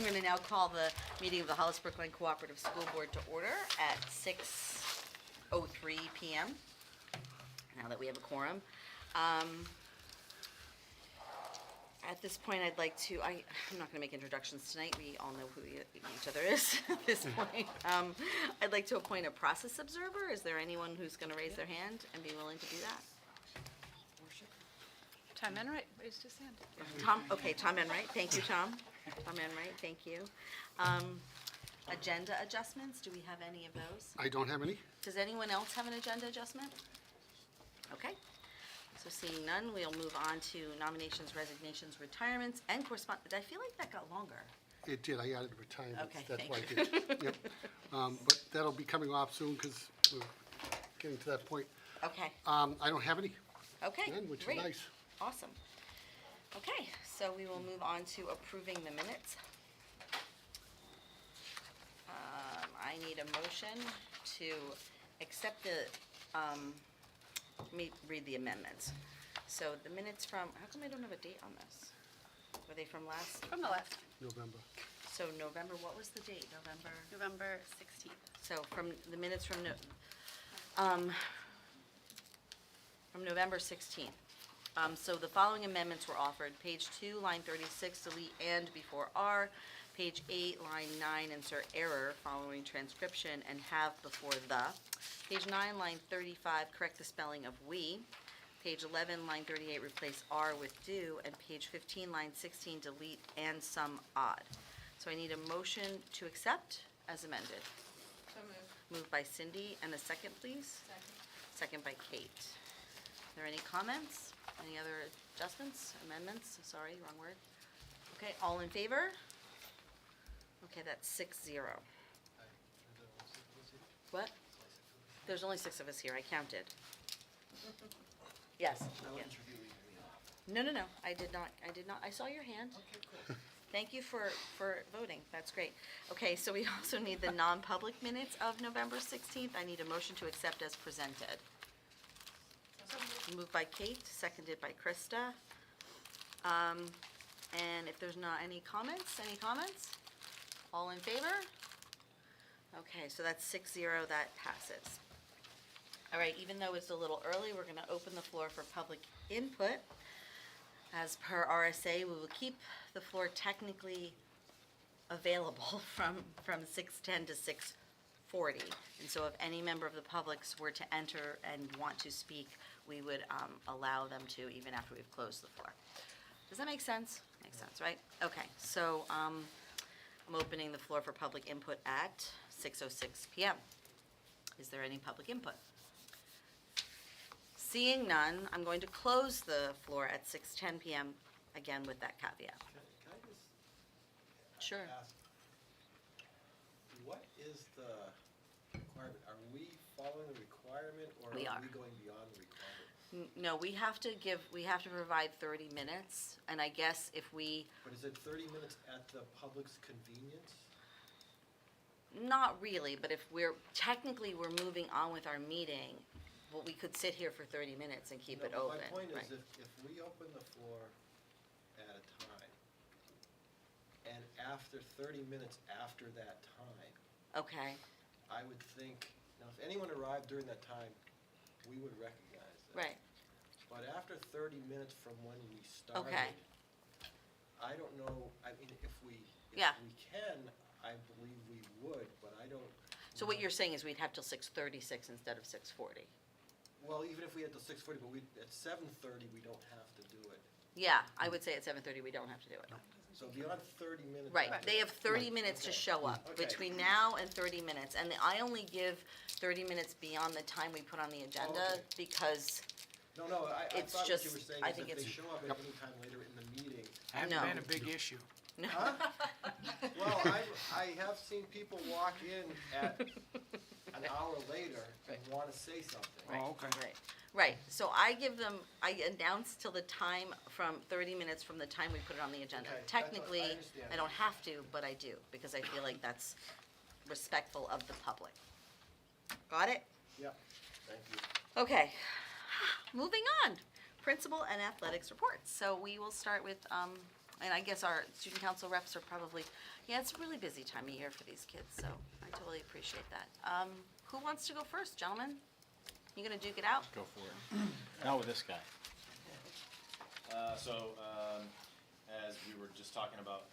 I'm going to now call the meeting of the Hollis Brookline Cooperative School Board to order at 6:03 p.m. Now that we have a quorum. At this point, I'd like to, I'm not going to make introductions tonight. We all know who each other is at this point. I'd like to appoint a process observer. Is there anyone who's going to raise their hand and be willing to do that? Tom Enright raised his hand. Tom Enright. Thank you, Tom. Tom Enright, thank you. Agenda adjustments, do we have any of those? I don't have any. Does anyone else have an agenda adjustment? Okay. So seeing none, we'll move on to nominations, resignations, retirements, and correspondence. I feel like that got longer. It did. I added retirement. Okay, That's thank why I did. Yep. But that'll be coming off soon because we're getting to that point. Okay. I don't have any. Okay, None, which great. is nice. Awesome. Okay, so we will move on to approving the minutes. I need a motion to accept the, let me read the amendments. So the minutes from, how come I don't have a date on this? Were they from last? From the last, November. So November, what was the date? November 16th. So from the minutes from November 16th. So the following amendments were offered. Page 2, line 36, delete and before R. Page 8, line 9, insert error following transcription and have before the. Page 9, line 35, correct the spelling of we. Page 11, line 38, replace R with do. And page 15, line 16, delete and some odd. So I need a motion to accept as amended. So moved. Moved by Cindy, and a second, please? Second by Kate. Are there any comments? Any other adjustments, amendments? Sorry, wrong word. Okay, all in favor? Okay, that's 6-0. What? There's only 6 of us here, I counted. Yes. No, I did not, I saw your hand. Thank you for voting, that's great. Okay, so we also need the non-public minutes of November 16th. I need a motion to accept as presented. Moved by Kate, seconded by Krista. And if there's not any comments? All in favor? Okay, so that's 6-0, that passes. All right, even though it's a little early, we're gonna open the floor for public input. As per RSA, we will keep the floor technically available from 6:10 to 6:40. And so if any member of the public were to enter and want to speak, we would allow them to even after we've closed the floor. Does that make sense? Makes sense, right? Okay, so I'm opening the floor for public input at 6:06 p.m. Is there any public input? Seeing none, I'm going to close the floor at 6:10 p.m. again with that caveat. Can I just Sure. ask, what is the requirement? Are we following the requirement, or We are are. we going beyond the requirement? No, we have to provide 30 minutes, and I guess if we, But is it 30 minutes at the public's convenience? not really, but if we're moving on with our meeting, well, we could sit here for 30 minutes and keep No, it but open. My point right? is, if we open the floor at a time, and after 30 minutes after that time, Okay, I would think, now if anyone arrived during that time, we would recognize them. right, But after 30 minutes from when we started, Okay. I don't know, I mean, if we Yeah. can, I believe we would, but I don't. so what you're saying is we'd have till 6:36 instead of 6:40? Well, even if we had till 6:40, but at 7:30, we don't have to do it. Yeah, I would say at 7:30 we don't have to do it. So beyond 30 minutes. Right, after they have that- 30 minutes to Okay. show up, Okay. between now and 30 minutes. And I only give 30 minutes beyond the time we put on the agenda, Okay. because, No, I It's thought what just- you were saying I is think if they it's- show up at any time later in the meeting. No. Hasn't been a big issue. Huh? Well, I have seen people walk in at an hour later and want to say something. Oh, okay. right, so I announce till the time from 30 minutes from the time we put it on the agenda. Okay, that's Technically, what- I understand. I don't have to, but I do, because I feel like that's respectful of the public. Got it? Yep, thank you. Okay, moving on. Principal and athletics reports. So we will start with and I guess our student council reps are probably, yeah, it's a really busy time of year for these kids, so I totally appreciate that. Who wants to go first, gentlemen? You gonna duke it out? Go for it. Not with this guy. As we were just talking about,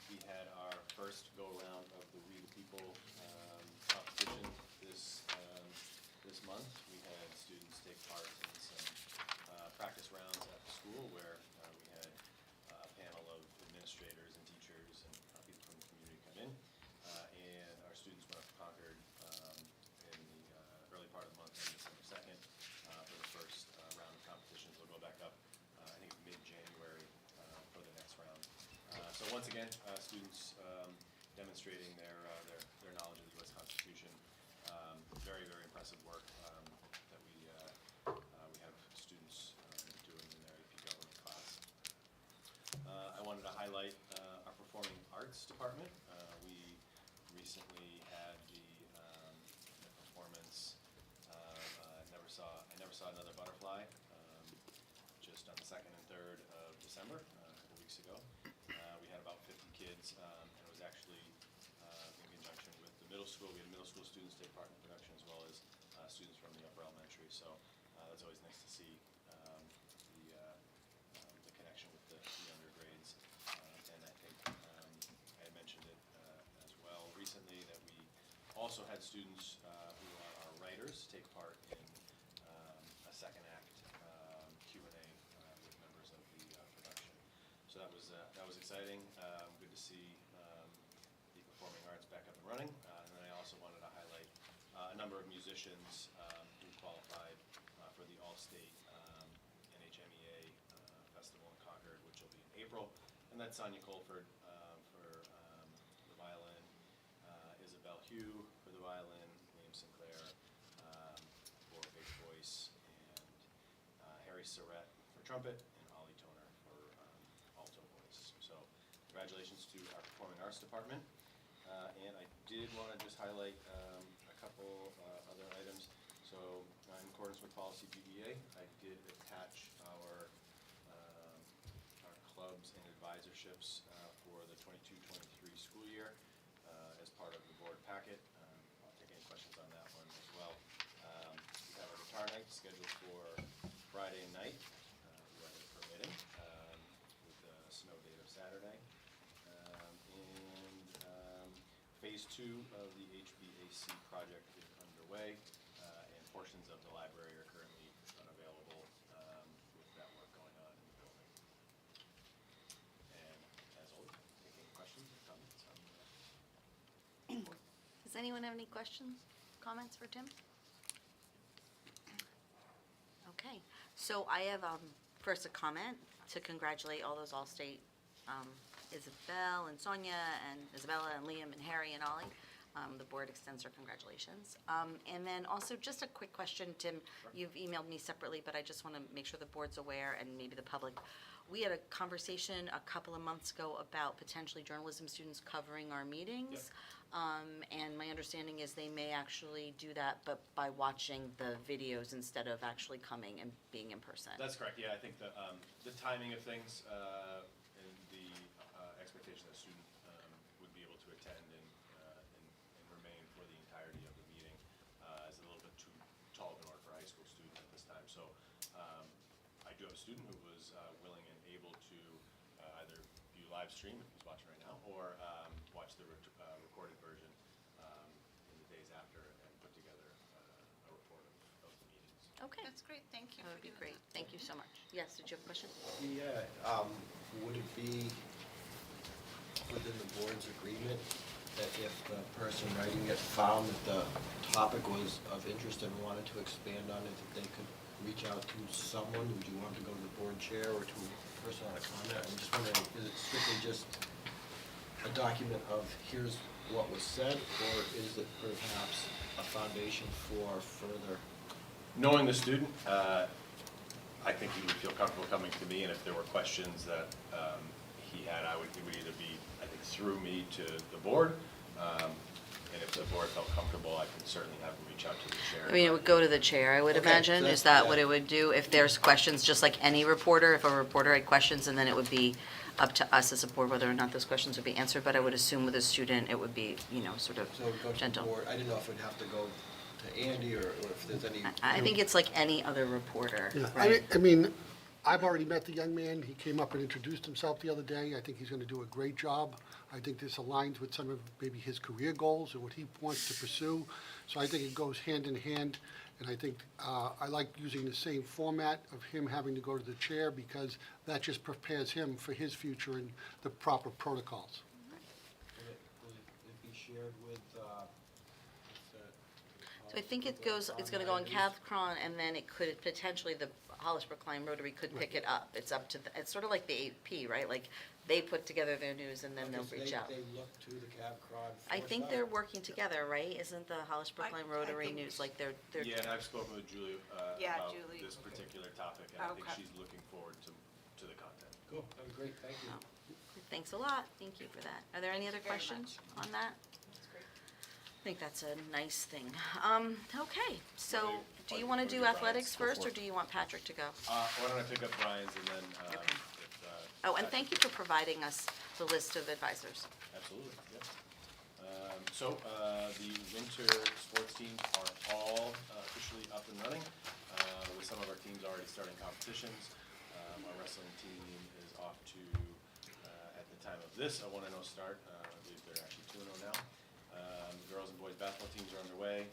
we had our first go-around of the We the People competition this month. We had students take part in some practice rounds at the school where we had a panel of administrators and teachers and people from the community come in. And our students went up to Concord in the early part of the month, on December 2nd, for the first round of competitions. We'll go back up, I think it's mid-January for the next round. So once again, students demonstrating their knowledge of the U.S. Constitution. Very, very impressive work that we have students doing in their AP government class. I wanted to highlight our performing arts department. We recently had the performance of I Never Saw Another Butterfly, just on the 2nd and 3rd of December, a couple weeks ago. We had about 50 kids, and it was actually in conjunction with the middle school. We had middle school students take part in the production, as well as students from the upper elementary. So that's always nice to see the connection with the younger grades. And I think I had mentioned it as well recently that we also had students who are our writers take part in a second act Q&A with members of the production. So that was exciting. Good to see the performing arts back up and running. And then I also wanted to highlight a number of musicians who qualified for the All-State NHMEA Festival in Concord, which will be in April. And that's Sonia Colford for the violin, Isabel Hugh for the violin, Liam Sinclair for bass voice, and Harry Surratt for trumpet, and Ollie Toner for alto voice. So congratulations to our performing arts department. And I did want to just highlight a couple other items. So in accordance with policy BEA, I did attach our clubs and advisorships for the 22-23 school year as part of the board packet. I'll take any questions on that one as well. We have our guitar night scheduled for Friday night, weather permitting, with the snow date of Saturday. Phase 2 of the HVAC project is underway, and portions of the library are currently unavailable with that work going on in the building. And as always, take any questions or comments on that. Does anyone have any questions, comments for Tim? Okay, so I have, first a comment to congratulate all those All-State, Isabel and Sonia and Isabella and Liam and Harry and Ollie. The board extends their congratulations. And then also just a quick question, Tim, you've emailed me separately, but I just want to make sure the board's aware and maybe the public. We had a conversation a couple of months ago about potentially journalism students covering our meetings. And my understanding is they may actually do that, but by watching the videos instead of actually coming and being in person. That's correct, yeah, I think the timing of things and the expectation that a student would be able to attend and remain for the entirety of the meeting is a little bit too tall of an order for a high school student at this time. So I do have a student who was willing and able to either view live stream, if he's watching right now, or watch the recorded version in the days after and put together a report of the meetings. Okay, That's great, thank you that for would be doing great. that. Thank you so much. Yes, did you have a question? Yeah, would it be within the board's agreement that if the person writing it found that the topic was of interest and wanted to expand on it, that they could reach out to someone? Would you want to go to the board chair or to a person on a comment? I'm just wondering, is it strictly just a document of here's what was said, or is it perhaps a foundation for further? Knowing the student, I think he would feel comfortable coming to me, and if there were questions that he had, it would either be, I think, through me to the board, and if the board felt comfortable, I could certainly have him reach out to the chair. I mean, it would go to the chair, I would Okay, imagine. so Is that's- that yeah. what it would do? If there's questions, just like any reporter, if a reporter had questions, and then it would be up to us as a board whether or not those questions would be answered, but I would assume with a student, it would be, sort of So it would go to the gentle. board, I didn't know if it'd have to go to Andy, or if there's any. I think it's like any other reporter, Yeah, right? I mean, I've already met the young man. He came up and introduced himself the other day. I think he's going to do a great job. I think this aligns with some of maybe his career goals and what he wants to pursue. So I think it goes hand in hand. And I think I like using the same format of him having to go to the chair because that just prepares him for his future and the proper protocols. Will it be shared with, So I think it's going to go on Cathcron, and then it could potentially, the Hollis Brookline Rotary could pick it up. It's up to, it's sort of like the AP, right? Like, they put together their news and then they'll reach out. They look to the CABCRON for I think stuff? they're working together, right? Isn't the Hollis Brookline Rotary think- News, like, they're. Yeah, and I've spoken with Julie Yeah, about Julie. this particular topic, and I think Okay. she's looking forward to the content. Cool, that'd be great, thank you. Oh, Thanks a lot. Thank you for that. Are there any other Very questions on that? That's great. I think that's a nice thing. Okay, so do you Wanna want to do do Brian's athletics first, or before? do you want Patrick to go? Why don't I pick up Brian's and then, Okay. if, Oh, and thank you for providing us the list of advisors. Absolutely, yeah. The winter sports teams are all officially up and running, with some of our teams already starting competitions. Our wrestling team is off to, at the time of this, a 1-0 start. I believe they're actually 2-0 now. The girls and boys basketball teams are underway.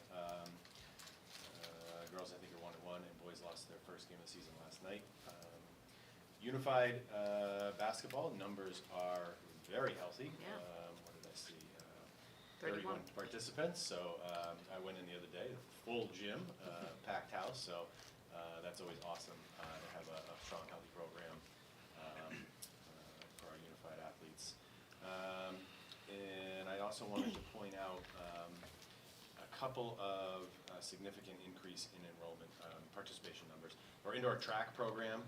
Girls, I think, are 1-1, and boys lost their first game of the season last night. Unified basketball numbers are very healthy. Yeah. What did I see? 31. 31 participants. So I went in the other day, full gym, packed house. So that's always awesome to have a strong, healthy program for our unified athletes. And I also wanted to point out a couple of significant increase in enrollment participation numbers. Our indoor track program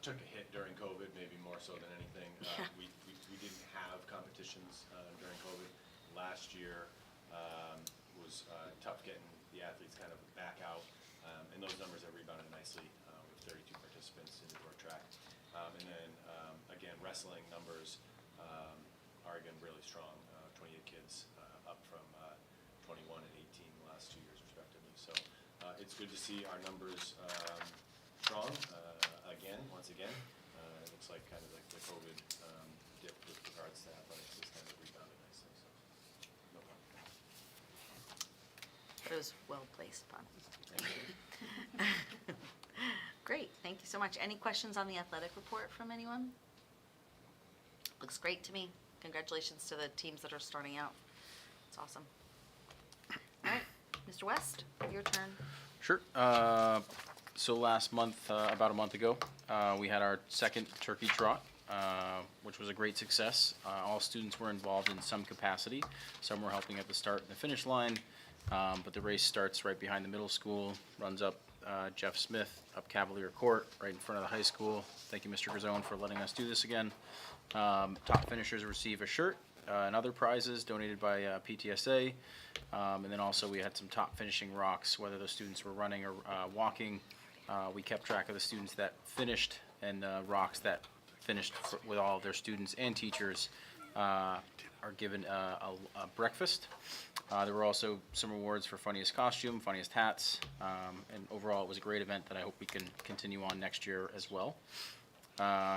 took a hit during COVID, maybe more so than anything. Yeah. We didn't have competitions during COVID. Last year was tough getting the athletes kind of back out, and those numbers have rebounded nicely with 32 participants in indoor track. And then again, wrestling numbers are again really strong. 28 kids up from 21 and 18 the last 2 years respectively. So it's good to see our numbers strong. Once again, it looks like kind of like the COVID dip with regards to athletics has kind of rebounded nicely, so no problem. It was well placed, Bob. Great, thank you so much. Any questions on the athletic report from anyone? Looks great to me. Congratulations to the teams that are starting out. It's awesome. All right, Mr. West, your turn. Sure. So last month, about a month ago, we had our second turkey trot, which was a great success. All students were involved in some capacity. Some were helping at the start and the finish line, but the race starts right behind the middle school, runs up Jeff Smith, up Cavalier Court, right in front of the high school. Thank you, Mr. Grisone, for letting us do this again. Top finishers receive a shirt and other prizes donated by PTSA. And then also we had some top finishing rocks, whether those students were running or walking. We kept track of the students that finished, and the rocks that finished with all of their students and teachers are given a breakfast. There were also some awards for funniest costume, funniest hats, and overall it was a great event that I hope we can continue on next year as well.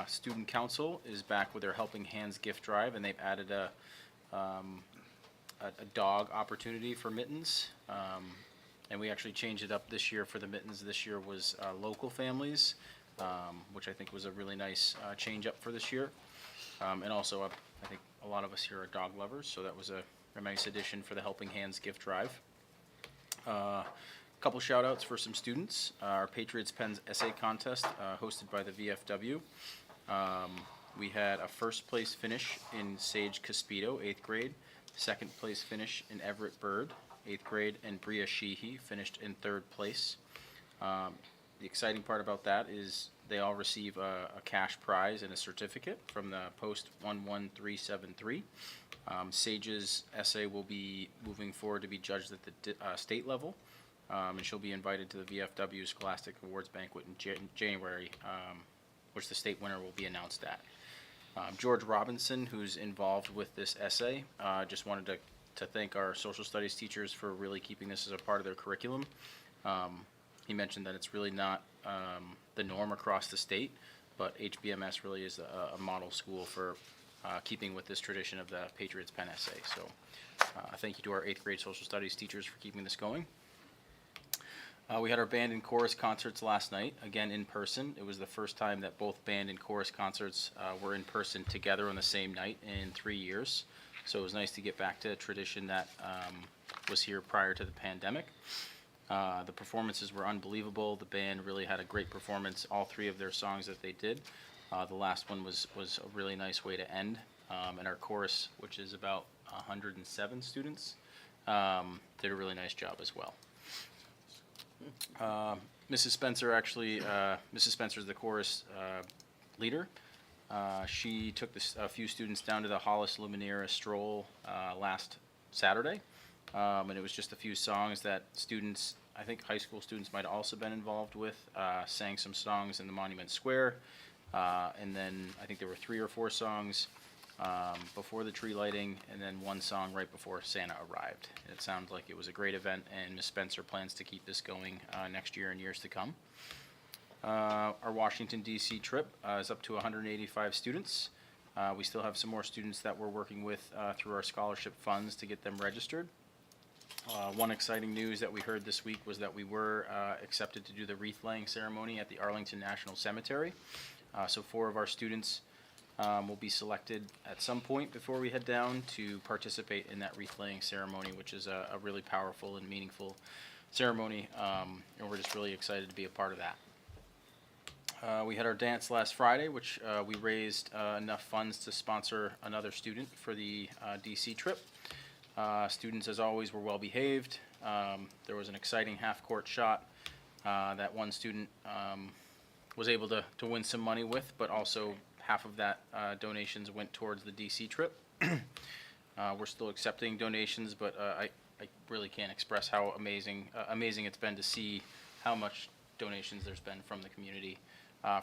Student Council is back with their Helping Hands gift drive, and they've added a dog opportunity for mittens. And we actually changed it up this year for the mittens. This year was local families, which I think was a really nice change up for this year. And also, I think a lot of us here are dog lovers, so that was a nice addition for the Helping Hands gift drive. Couple shout outs for some students. Our Patriots Pens essay contest hosted by the VFW. We had a first place finish in Sage Caspito, 8th grade. Second place finish in Everett Bird, 8th grade, and Bria Sheehy finished in 3rd place. The exciting part about that is they all receive a cash prize and a certificate from the post 11373. Sage's essay will be moving forward to be judged at the state level, and she'll be invited to the VFW Scholastic Awards Banquet in January, which the state winner will be announced at. George Robinson, who's involved with this essay, just wanted to thank our social studies teachers for really keeping this as a part of their curriculum. He mentioned that it's really not the norm across the state, but HBMS really is a model school for keeping with this tradition of the Patriots Pen essay. So thank you to our 8th grade social studies teachers for keeping this going. We had our band and chorus concerts last night, again in person. It was the first time that both band and chorus concerts were in person together on the same night in 3 years. So it was nice to get back to a tradition that was here prior to the pandemic. The performances were unbelievable. The band really had a great performance, all 3 of their songs that they did. The last one was a really nice way to end. And our chorus, which is about 107 students, did a really nice job as well. Mrs. Spencer Mrs. Spencer is the chorus leader. She took a few students down to the Hollis Luminera stroll last Saturday, and it was just a few songs that students, I think high school students might have also been involved with, sang some songs in the Monument Square, and then I think there were 3 or 4 songs before the tree lighting, and then 1 song right before Santa arrived. It sounded like it was a great event, and Ms. Spencer plans to keep this going next year and years to come. Our Washington, D.C. trip is up to 185 students. We still have some more students that we're working with through our scholarship funds to get them registered. One exciting news that we heard this week was that we were accepted to do the wreath-laying ceremony at the Arlington National Cemetery. So 4 of our students will be selected at some point before we head down to participate in that wreath-laying ceremony, which is a really powerful and meaningful ceremony, and we're just really excited to be a part of that. We had our dance last Friday, which we raised enough funds to sponsor another student for the DC trip. Students, as always, were well behaved. There was an exciting half-court shot that one student was able to win some money with, but also half of that donations went towards the DC trip. We're still accepting donations, but I really can't express how amazing it's been to see how much donations there's been from the community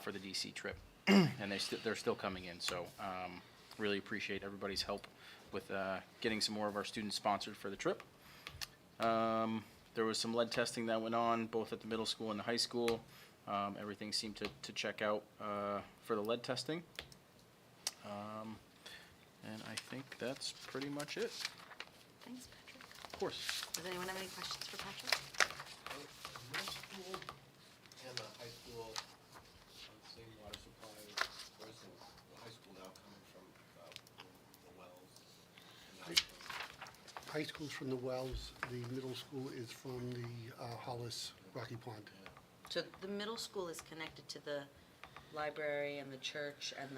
for the DC trip, and they're still coming in. So really appreciate everybody's help with getting some more of our students sponsored for the trip. There was some lead testing that went on both at the middle school and the high school. Everything seemed to check out for the lead testing. And I think that's pretty much it. Thanks, Patrick. Of course. Does anyone have any questions for Patrick? Middle school and the high school on the same water supply, or is the high school now coming from the wells? And the High school's from the Wells, the middle school is from the Hollis Rocky Pond. So the middle school is connected to the library and the church and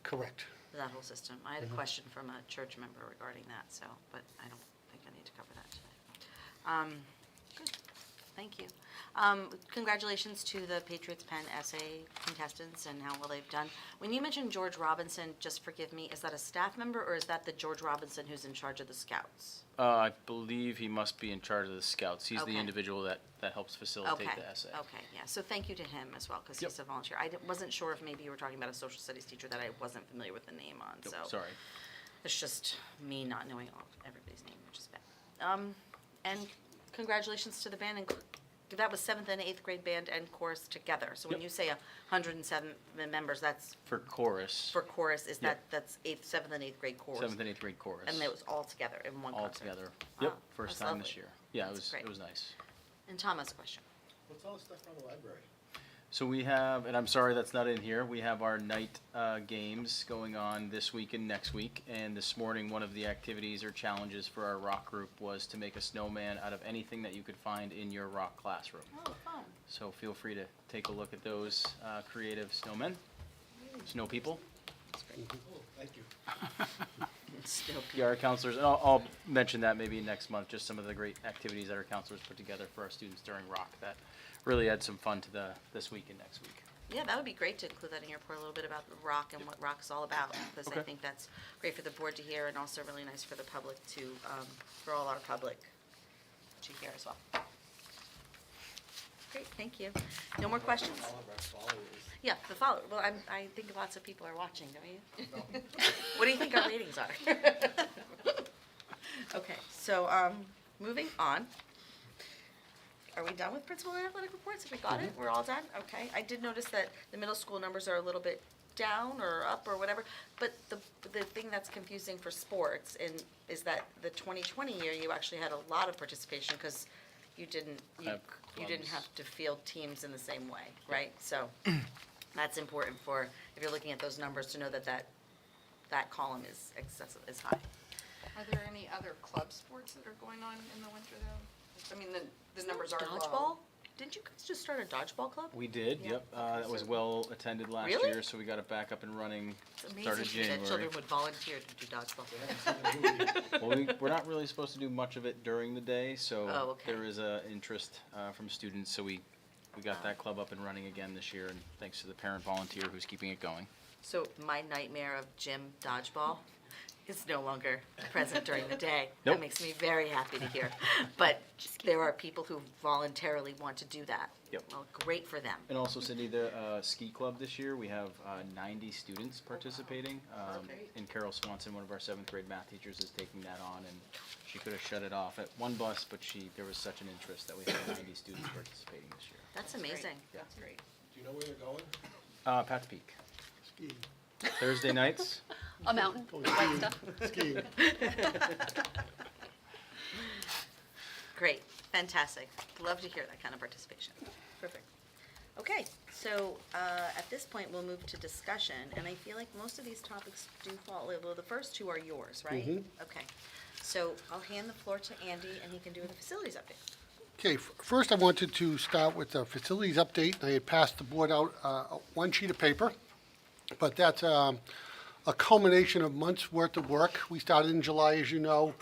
Correct. that whole system. I had a question from a church member regarding that, so, but I don't think I need to cover that today. Good, thank you. Congratulations to the Patriots Pen essay contestants and how well they've done. When you mentioned George Robinson, just forgive me, is that a staff member or is that the George Robinson who's in charge of the scouts? I believe he must be in charge of the scouts. He's the Okay. individual that helps facilitate the essay. Okay, yeah, so thank you to him as well, because Yep. he's a volunteer. I wasn't sure if maybe you were talking about a social studies teacher that I wasn't familiar with the name on, Nope, so. sorry. It's just me not knowing everybody's name, which is bad. And congratulations to the band, and that was 7th and 8th grade band and chorus together. So when Yep. you say 107 members, that's For chorus, for chorus, is Yep. that's 7th and 8th grade chorus? 7th and 8th grade chorus. And it was all together in one all concert? together. Wow, Yep, first that's time this lovely. year. Yeah, That's great. it was nice. And Tom has a question. What's all the stuff around the library? So we have, and I'm sorry that's not in here, we have our night games going on this week and next week. And this morning, one of the activities or challenges for our rock group was to make a snowman out of anything that you could find in your rock classroom. Oh, fun. So feel free to take a look at those creative snowmen, snow people. That's great. Oh, thank you. Still Yeah, our counselors, and I'll mention that maybe next month, just some of the great activities that our counselors put together for our students during rock that really add some fun to this week and next week. Yeah, that would be great to include that in your report, a little bit about the rock and what rock is all about, because I Okay. think that's great for the board to hear and also really nice for the public to, for all our public to hear as well. Great, thank you. No more questions? All of our followers. Yeah, the follow, well, I think lots of people are watching, don't you? What do you think our ratings are? Okay, so, moving on. Are we done with principal and athletic reports? Have we got it? We're all done? Okay. I did notice that the middle school numbers are a little bit down or up or whatever, but the thing that's confusing for sports is that the 2020 year, you actually had a lot of participation because you didn't Have have clubs. to field teams in the same way, right? So that's important for, if you're looking at those numbers, to know that column is excessive, is high. Are there any other club sports that are going on in the winter though? I mean, the numbers are low. Dodgeball? Didn't you guys just start a dodgeball club? We did, Yeah. yep. Okay, That was so- well attended last Really? year, so we got it back up and running, It's amazing started that children January. would volunteer to do dodgeball. Well, we're not really supposed to do much of it during the day, Oh, so okay. there is a interest from students, so we got that club up and running again this year, and thanks to the parent volunteer who's keeping it going. So my nightmare of gym dodgeball is no longer present during the day. Nope. That makes me very happy to hear. But there are people who voluntarily want to do that. Yep. Well, great for them. And also, Cindy, the ski club this year, we have 90 students participating. Great. And Carol Swanson, one of our seventh grade math teachers, is taking that on, and she could have shut it off at one bus, but there was such an interest that we had 90 students participating this year. That's amazing. Yeah. That's great. Do you know where they're going? Pat's Peak, Skiing. Thursday nights. A mountain, Going white skiing. stuff. Skiing. Great, fantastic. Love to hear that kind of participation. Perfect. Okay, so at this point, we'll move to discussion, and I feel like most of these topics do fall, well, the first two are yours, right? Mhm. Okay, so I'll hand the floor to Andy, and he can do the facilities update. Okay, first I wanted to start with the facilities update. I had passed the board out one sheet of paper, but that's a culmination of months' worth of work. We started in July, as you know,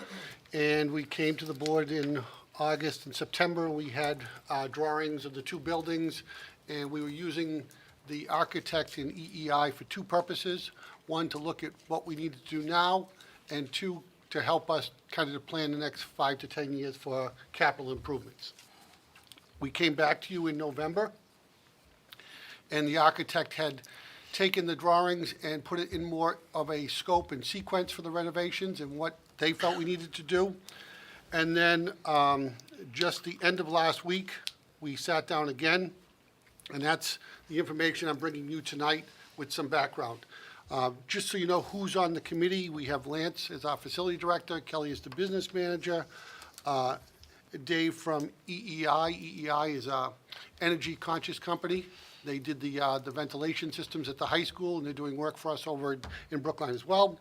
and we came to the board in August and September. We had drawings of the two buildings, and we were using the architect in EEI for two purposes. One, to look at what we needed to do now, and two, to help us kind of to plan the next 5 to 10 years for capital improvements. We came back to you in November, and the architect had taken the drawings and put it in more of a scope and sequence for the renovations and what they felt we needed to do. And then, just the end of last week, we sat down again, and that's the information I'm bringing you tonight with some background. Just so you know who's on the committee, we have Lance as our facility director, Kelly is the business manager, Dave from EEI. EEI is a energy-conscious company. They did the ventilation systems at the high school, and they're doing work for us over in Brookline as well.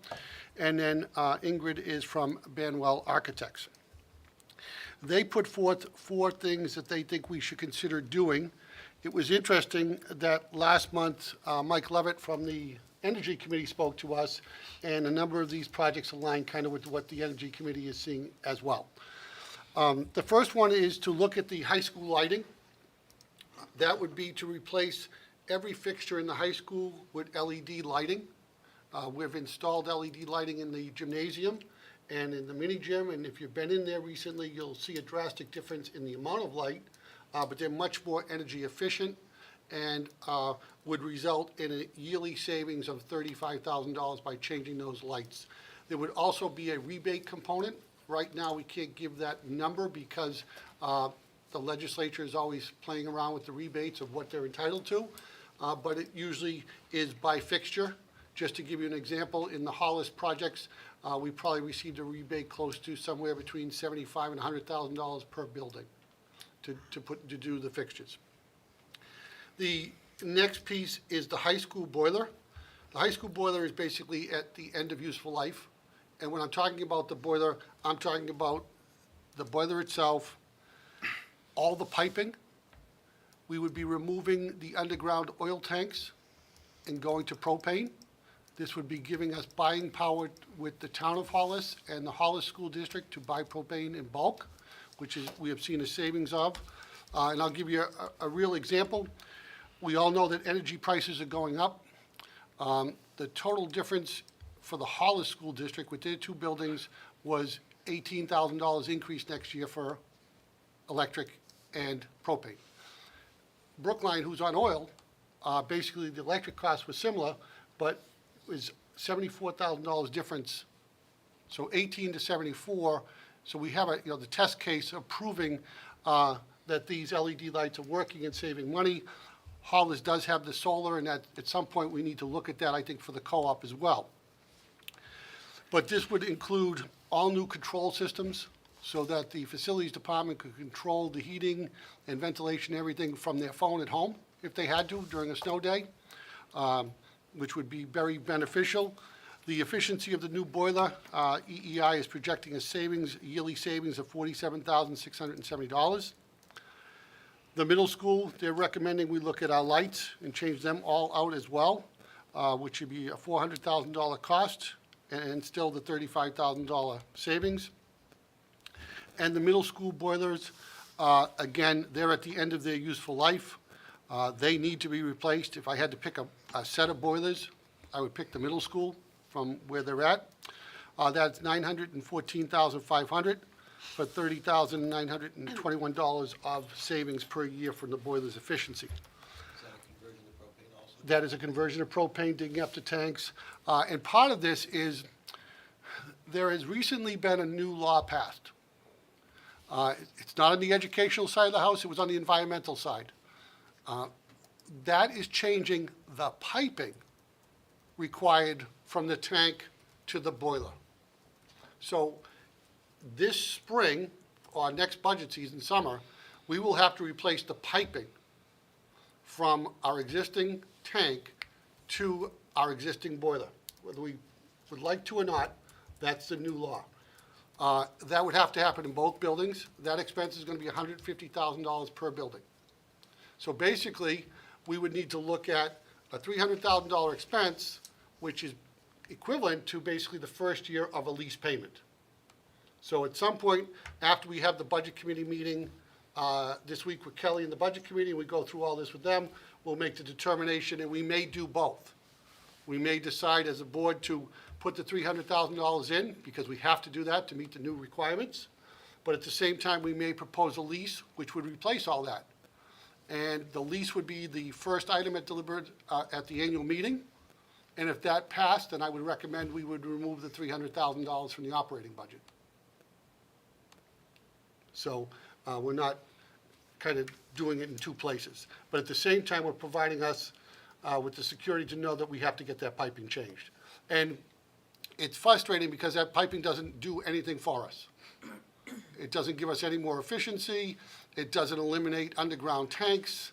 And then Ingrid is from Banwell Architects. They put forth 4 things that they think we should consider doing. It was interesting that last month, Mike Levitt from the Energy Committee spoke to us, and a number of these projects align kind of with what the Energy Committee is seeing as well. The first one is to look at the high school lighting. That would be to replace every fixture in the high school with LED lighting. We've installed LED lighting in the gymnasium and in the mini gym, and if you've been in there recently, you'll see a drastic difference in the amount of light, but they're much more energy efficient and would result in a yearly savings of $35,000 by changing those lights. There would also be a rebate component. Right now, we can't give that number because the legislature is always playing around with the rebates of what they're entitled to, but it usually is by fixture. Just to give you an example, in the Hollis projects, we probably received a rebate close to somewhere between $75,000 and $100,000 per building to do the fixtures. The next piece is the high school boiler. The high school boiler is basically at the end of useful life. And when I'm talking about the boiler, I'm talking about the boiler itself, all the piping. We would be removing the underground oil tanks and going to propane. This would be giving us buying power with the town of Hollis and the Hollis School District to buy propane in bulk, which is, we have seen a savings of. And I'll give you a real example. We all know that energy prices are going up. The total difference for the Hollis School District with their 2 buildings was $18,000 increase next year for electric and propane. Brookline, who's on oil, basically the electric cost was similar, but it was $74,000 difference. So 18 to 74, so we have the test case of proving that these LED lights are working and saving money. Hollis does have the solar, and at some point, we need to look at that, I think, for the co-op as well. But this would include all new control systems, so that the facilities department could control the heating and ventilation, everything from their phone at home, if they had to during a snow day, which would be very beneficial. The efficiency of the new boiler, EEI is projecting a yearly savings of $47,670. The middle school, they're recommending we look at our lights and change them all out as well, which would be a $400,000 cost and still the $35,000 savings. And the middle school boilers, again, they're at the end of their useful life. They need to be replaced. If I had to pick a set of boilers, I would pick the middle school from where they're at. That's $914,500 for $30,921 of savings per year from the boiler's efficiency. Is that a conversion to propane also? That is a conversion of propane, digging up the tanks. And part of this is, there has recently been a new law passed. It's not on the educational side of the house, it was on the environmental side. That is changing the piping required from the tank to the boiler. So this spring, or next budget season, summer, we will have to replace the piping from our existing tank to our existing boiler. Whether we would like to or not, that's the new law. That would have to happen in both buildings. That expense is going to be $150,000 per building. So basically, we would need to look at a $300,000 expense, which is equivalent to basically the first year of a lease payment. So at some point, after we have the budget committee meeting this week with Kelly and the budget committee, and we go through all this with them, we'll make the determination, and we may do both. We may decide as a board to put the $300,000 in, because we have to do that to meet the new requirements. But at the same time, we may propose a lease, which would replace all that. And the lease would be the first item at the annual meeting. And if that passed, then I would recommend we would remove the $300,000 from the operating budget. So we're not kind of doing it in two places. But at the same time, we're providing us with the security to know that we have to get that piping changed. And it's frustrating because that piping doesn't do anything for us. It doesn't give us any more efficiency. It doesn't eliminate underground tanks.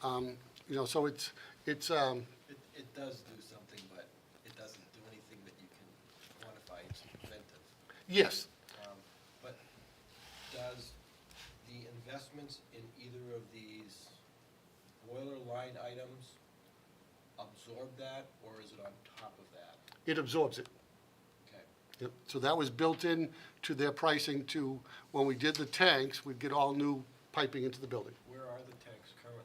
So it's. It does do something, but it doesn't do anything that you can quantify as preventive. Yes. But does the investments in either of these boiler line items absorb that, or is it on top of that? It absorbs it. Okay. Yep. So that was built in to their pricing to, when we did the tanks, we'd get all new piping into the building. Where are the tanks currently?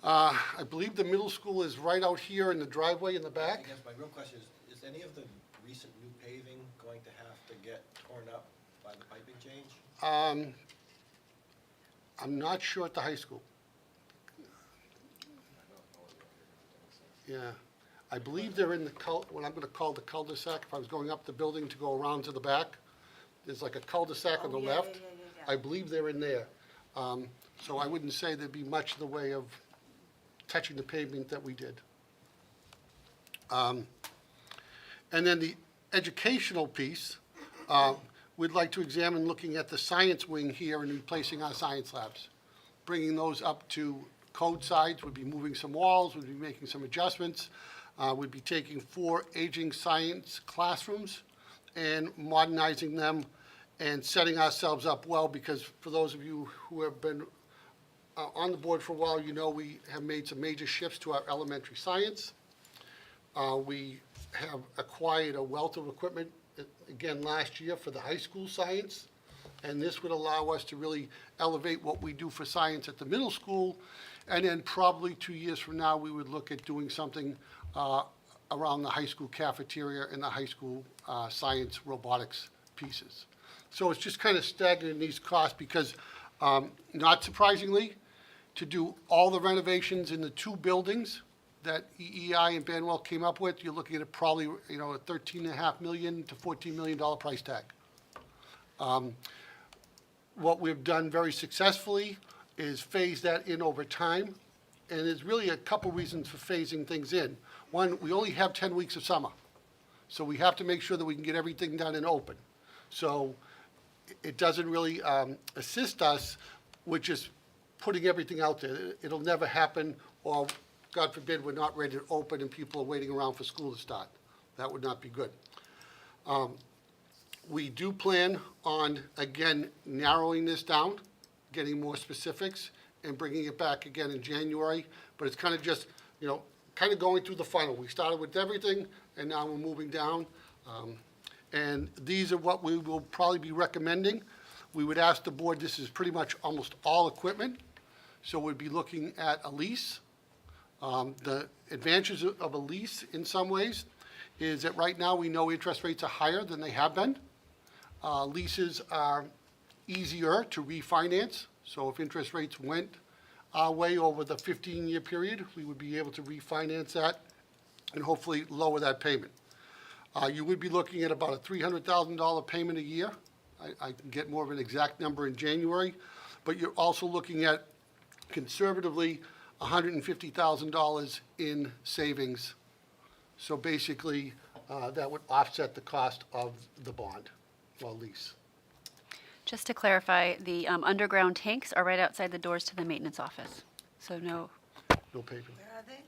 I believe the middle school is right out here in the driveway in the I back. guess my real question is any of the recent new paving going to have to get torn up by the piping change? I'm not sure at the high school. Yeah. I believe they're in the what I'm going to call the cul-de-sac. If I was going up the building to go around to the back, there's like a cul-de-sac on the Oh, yeah, left. yeah. I believe they're in there. So I wouldn't say there'd be much in the way of touching the pavement that we did. And then the educational piece, we'd like to examine looking at the science wing here and replacing our science labs. Bringing those up to code sides, we'd be moving some walls, we'd be making some adjustments. We'd be taking 4 aging science classrooms and modernizing them and setting ourselves up well, because for those of you who have been on the board for a while, you know we have made some major shifts to our elementary science. We have acquired a wealth of equipment, again, last year for the high school science, and this would allow us to really elevate what we do for science at the middle school, and then probably 2 years from now, we would look at doing something around the high school cafeteria and the high school science robotics pieces. So it's just kind of staggering these costs because, not surprisingly, to do all the renovations in the two buildings that EEI and Banwell came up with, you're looking at probably, a $13.5 million to $14 million price tag. What we've done very successfully is phase that in over time, and there's really a couple reasons for phasing things in. One, we only have 10 weeks of summer, so we have to make sure that we can get everything done and open. So it doesn't really assist us with just putting everything out there. It'll never happen, or God forbid, we're not ready to open and people are waiting around for school to start. That would not be good. We do plan on, again, narrowing this down, getting more specifics, and bringing it back again in January. But it's kind of just, kind of going through the funnel. We started with everything, and now we're moving down. And these are what we will probably be recommending. We would ask the board, this is pretty much almost all equipment, so we'd be looking at a lease. The advantages of a lease in some ways is that right now we know interest rates are higher than they have been. Leases are easier to refinance, so if interest rates went our way over the 15-year period, we would be able to refinance that and hopefully lower that payment. You would be looking at about a $300,000 payment a year. I can get more of an exact number in January, but you're also looking at conservatively $150,000 in savings. So basically, that would offset the cost of the bond or lease. Just to clarify, the underground tanks are right outside the doors to the maintenance office. So no, No paper. Where are they?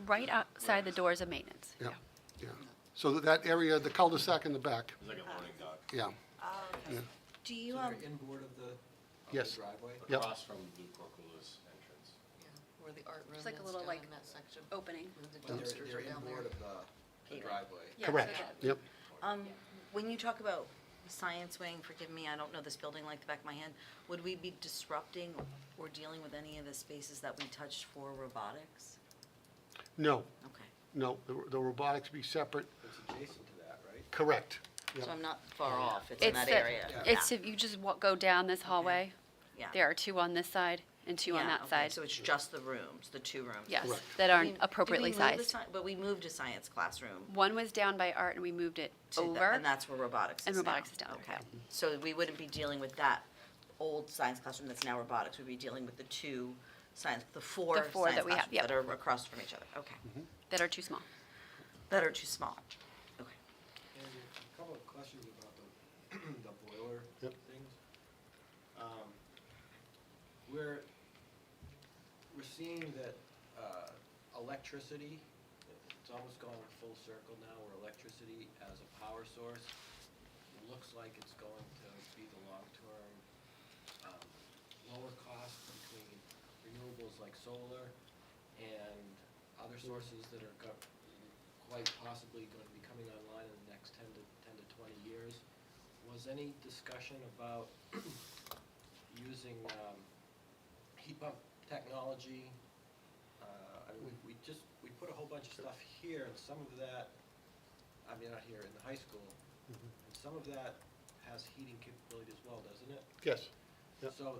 right outside the doors of maintenance. Yeah, yeah. So that area, the cul-de-sac in the back, It's like a loading dock. yeah. Yeah. Do you, So they're inboard of the Yes. driveway? Yep. Across from Blue Corcula's entrance. Where the art room It's like a is little, down like, in that section. Opening. Where the But dumpsters they're are down there. inboard of the driveway. Yeah, Correct, so that- yep. when you talk about the science wing, forgive me, I don't know this building like the back of my hand, would we be disrupting or dealing with any of the spaces that we touched for robotics? No, Okay, no, the robotics be separate, It's adjacent to that, right? correct. Yep. so I'm not far off, it's in It's that the- area. It's if you just go down this hallway, Yeah. there are two on this side and two on Yeah, that okay, side. So it's just the rooms, the two rooms? Yes, Correct. that Did aren't we appropriately move the sized. But we moved a science classroom One was down by art and we moved it to over. and that's where robotics is And now. robotics is down there, Okay, so we wouldn't be dealing with that old science classroom that's now robotics, we'd be dealing with the four The four that science we have, classrooms yep. that are across from each other, okay. That are too small. That are too small, okay. And a couple of questions about the boiler Yep. things. We're seeing that electricity, it's almost gone full circle now, where electricity as a power source looks like it's going to be the long-term lower cost between renewables like solar and other sources that are quite possibly going to be coming online in the next 10 to 20 years. Was any discussion about using heat pump technology? I mean, we put a whole bunch of stuff here, and some of that, I mean, not here, in the high school, and some of that has heating capability as well, doesn't it? Yes, yep. So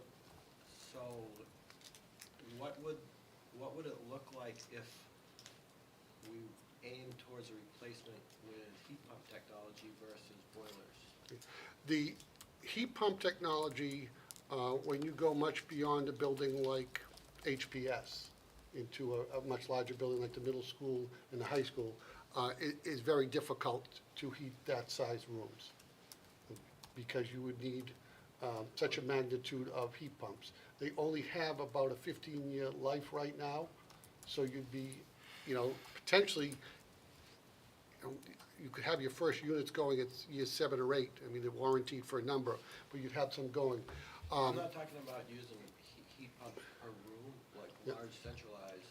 what would it look like if we aim towards a replacement with heat pump technology versus boilers? The heat pump technology, when you go much beyond a building like HPS into a much larger building like the middle school and the high school, it is very difficult to heat that size rooms because you would need such a magnitude of heat pumps. They only have about a 15-year life right now, so you'd be, potentially, you could have your first units going at year 7 or 8. I mean, they're warranted for a number, but you'd have some going. I'm not talking about using heat pump per room, like Yeah. large centralized.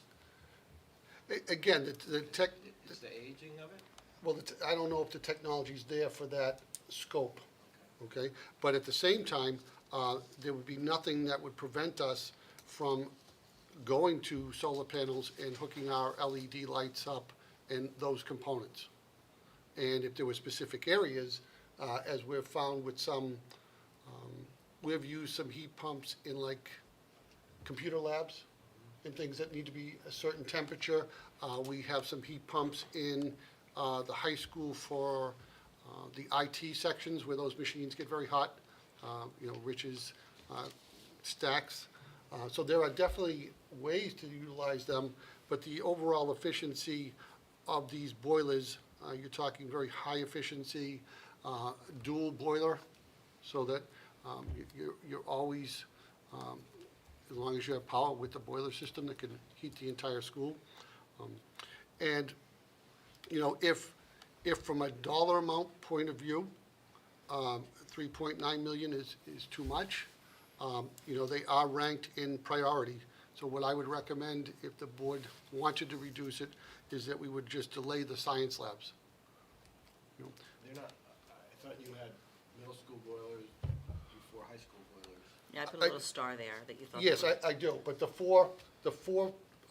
Again, the tech, Is the aging of it? well, I don't know if the technology's there for that scope, okay? But at the same time, there would be nothing that would prevent us from going to solar panels and hooking our LED lights up and those components. And if there were specific areas, as we've found with some, we've used some heat pumps in like computer labs and things that need to be a certain temperature. We have some heat pumps in the high school for the IT sections where those machines get very hot, Rich's stacks. So there are definitely ways to utilize them, but the overall efficiency of these boilers, you're talking very high efficiency, dual boiler, so that you're always, as long as you have power with the boiler system that can heat the entire school. And, if from a dollar amount point of view, 3.9 million is too much, they are ranked in priority. So what I would recommend, if the board wanted to reduce it, is that we would just delay the science labs. They're not, I thought you had middle school boilers before high school boilers. Yeah, I put a little star there that you thought. Yes, they were- I do, but the four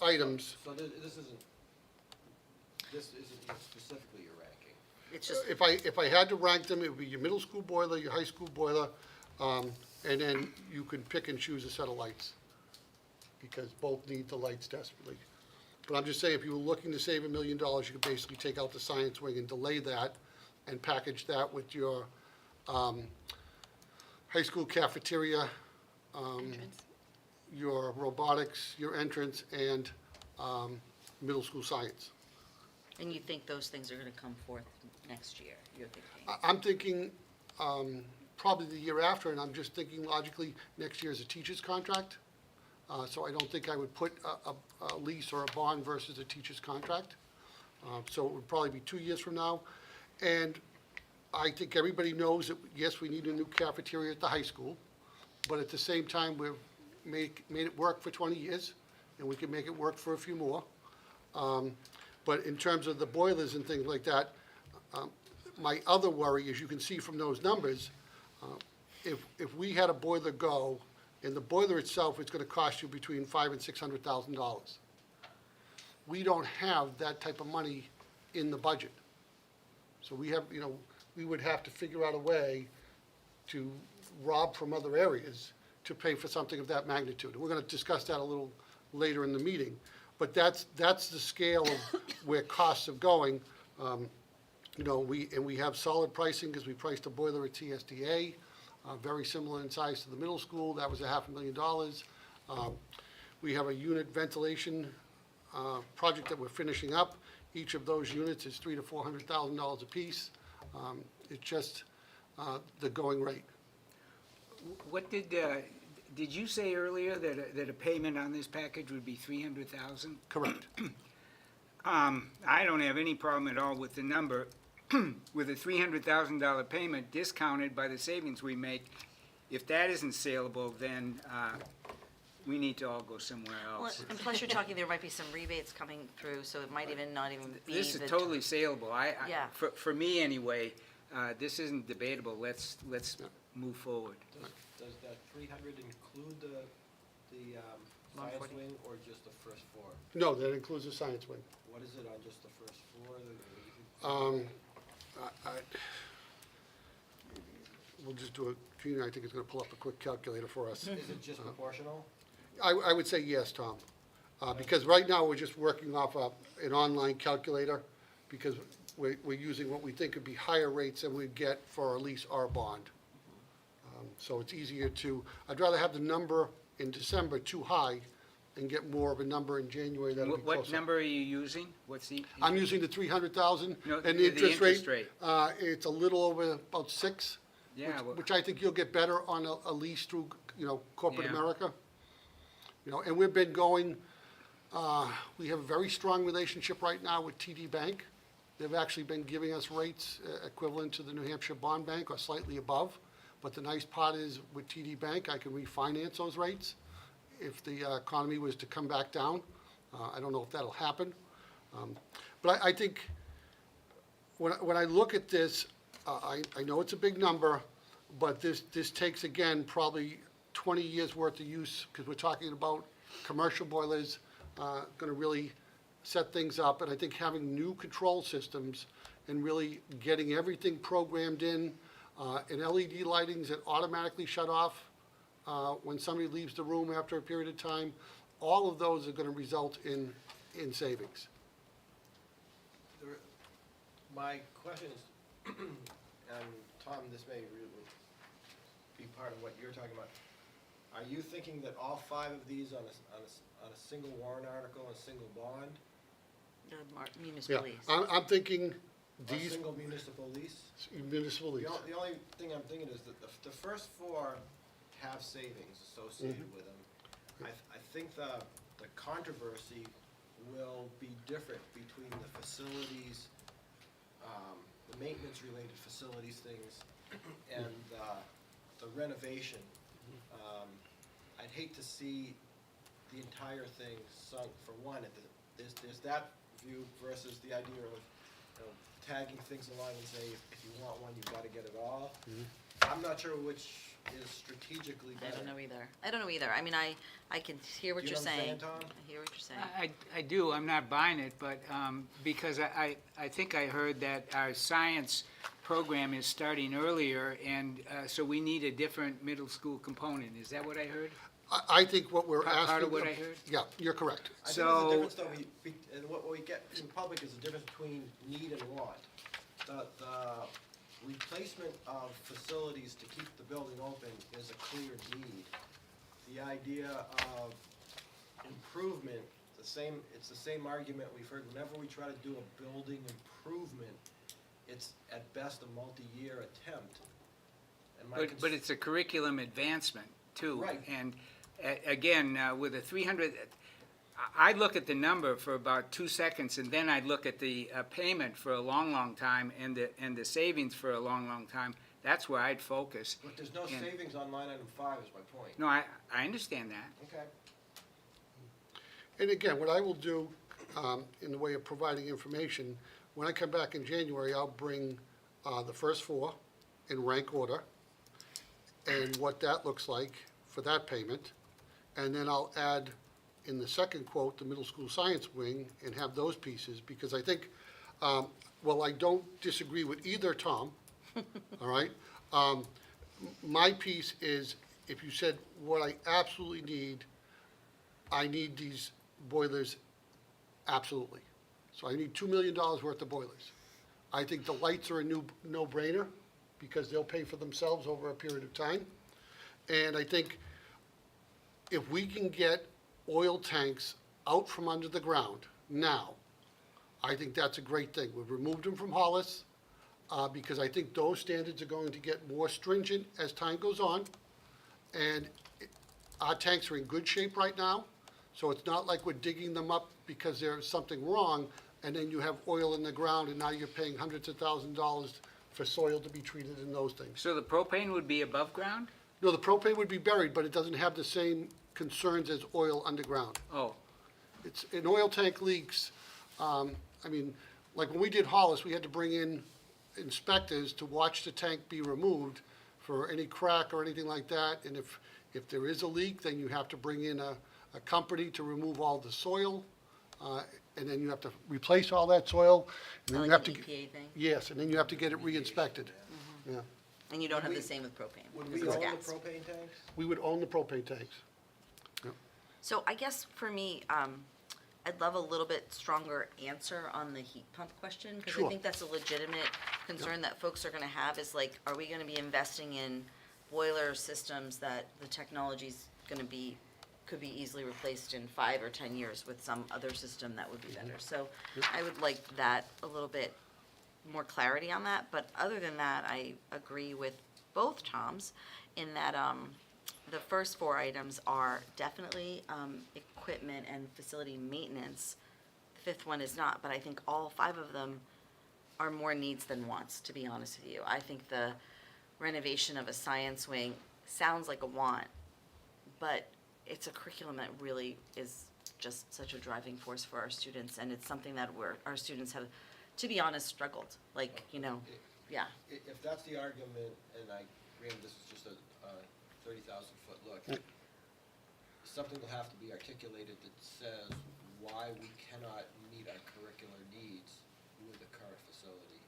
items, So this isn't specifically your ranking. It's just, if I had to rank them, it would be your middle school boiler, your high school boiler, and then you can pick and choose a set of lights, because both need the lights desperately. But I'm just saying, if you were looking to save $1 million, you could basically take out the science wing and delay that, and package that with your high school cafeteria, Entrance. your robotics, your entrance, and middle school science. and you think those things are gonna come forth next year, you're thinking? I'm thinking probably the year after, and I'm just thinking logically, next year is a teacher's contract. So I don't think I would put a lease or a bond versus a teacher's contract. So it would probably be 2 years from now. And I think everybody knows that, yes, we need a new cafeteria at the high school, but at the same time, we've made it work for 20 years, and we can make it work for a few more. But in terms of the boilers and things like that, my other worry, as you can see from those numbers, if we had a boiler go, and the boiler itself is gonna cost you between $500,000 and $600,000. We don't have that type of money in the budget. So we have, we would have to figure out a way to rob from other areas to pay for something of that magnitude. And we're gonna discuss that a little later in the meeting. But that's the scale of where costs are going. We have solid pricing because we priced a boiler at TSDA, very similar in size to the middle school. That was $500,000. We have a unit ventilation project that we're finishing up. Each of those units is $300,000 to $400,000 apiece. It's just the going rate. What did you say earlier that a payment on this package would be $300,000? Correct. I don't have any problem at all with the number. With a $300,000 payment discounted by the savings we make, if that isn't saleable, then we need to all go somewhere Well, else. and plus you're talking, there might be some rebates coming through, so it might even not even be This is the totally saleable. Yeah. For me anyway, this isn't debatable. Let's move forward. Does that 300 include the science 140. wing or just the first floor? No, that includes the science wing. What is it on just the first floor? We'll just do a, Gina, I think is gonna pull up a quick calculator for us. Is it just proportional? I would say yes, Tom, because right now, we're just working off an online calculator, because we're using what we think would be higher rates than we'd get for a lease or a bond. So it's easier I'd rather have the number in December too high and get more of a number in January that'll be closer. What number are you using? What's the? I'm using the 300,000, No, and the the interest interest rate, rate. it's a little over about 6, Yeah, well, which I think you'll get better on a lease through, corporate Yeah. America. And we've been going, we have a very strong relationship right now with TD Bank. They've actually been giving us rates equivalent to the New Hampshire Bond Bank or slightly above. But the nice part is with TD Bank, I can refinance those rates if the economy was to come back down. I don't know if that'll happen. But I think when I look at this, I know it's a big number, but this takes, again, probably 20 years' worth of use, because we're talking about commercial boilers, going to really set things up. And I think having new control systems and really getting everything programmed in, and LED lightings that automatically shut off when somebody leaves the room after a period of time, all of those are gonna result in savings. My question is, and Tom, this may really be part of what you're talking about. Are you thinking that all 5 of these on a single warrant article, a single bond, The Yeah, municipal lease. I'm thinking a these single municipal lease? municipal lease. The only thing I'm thinking is that the first 4 have savings associated with them. I think the controversy will be different between the facilities, the maintenance-related facilities things, and the renovation. I'd hate to see the entire thing sunk for one. There's that view versus the idea of, tagging things along and say, if you want one, you've got to get it all. I'm not sure which is strategically I better. don't know either. I mean, I can hear what Do you you're know what I'm saying. saying, Tom? I hear what you're saying. I do, I'm not buying it, but, because I think I heard that our science program is starting earlier, and, so we need a different middle school component. Is that what I heard? I think what we're asking. Part of what I heard? Yeah, you're correct. I think there's a So- difference, though, and what we get from the public is a difference between need and want. The replacement of facilities to keep the building open is a clear need. The idea of improvement, it's the same argument we've heard whenever we try to do a building improvement, it's at best a multi-year attempt. And my But it's a curriculum advancement, too. Right. And, again, with a 300, I'd look at the number for about 2 seconds, and then I'd look at the payment for a long, long time, and the savings for a long, long time. That's where I'd focus. But there's no And- savings on line item 5 is my point. No, I understand that. Okay. And again, what I will do, in the way of providing information, when I come back in January, I'll bring, the first 4 in rank order, and what that looks like for that payment. And then I'll add in the second quote, the middle school science wing, and have those pieces, because I think, well, I don't disagree with either Tom, all right? My piece is, if you said what I absolutely need, I need these boilers absolutely. So I need $2 million worth of boilers. I think the lights are a no-brainer, because they'll pay for themselves over a period of time. And I think if we can get oil tanks out from under the ground now, I think that's a great thing. We've removed them from Hollis, because I think those standards are going to get more stringent as time goes on. And our tanks are in good shape right now, so it's not like we're digging them up because there's something wrong, and then you have oil in the ground, and now you're paying hundreds of thousands of dollars for soil to be treated in those things. So the propane would be above ground? No, the propane would be buried, but it doesn't have the same concerns as oil underground. Oh, It's, in oil tank leaks, I mean, like when we did Hollis, we had to bring in inspectors to watch the tank be removed for any crack or anything like that. And if there is a leak, then you have to bring in a company to remove all the soil, and then you have to replace all that soil. And then you have Like to an EPA thing? Yes, and then you have to get it re-inspected. Yeah. And you don't have Would the we- same with propane, Would because we it's own the gas. propane tanks? We would own the propane tanks. So I guess for me, I'd love a little bit stronger answer on the heat pump question, because I Sure. think that's a legitimate concern that folks are gonna have, is like, are we gonna be investing in boiler systems that the technology's gonna be, could be easily replaced in 5 or 10 years with some other system that would be better? So I would like that, a little bit more clarity on that, but other than that, I agree with both Toms in that, the first 4 items are definitely equipment and facility maintenance. The 5th one is not, but I think all 5 of them are more needs than wants, to be honest with you. I think the renovation of a science wing sounds like a want, but it's a curriculum that really is just such a driving force for our students, and it's something that our students have, to be honest, struggled. Like, yeah. If that's the argument, and granted, this is just a 30,000-foot look, something will have to be articulated that says why we cannot meet our curricular needs with the current facility.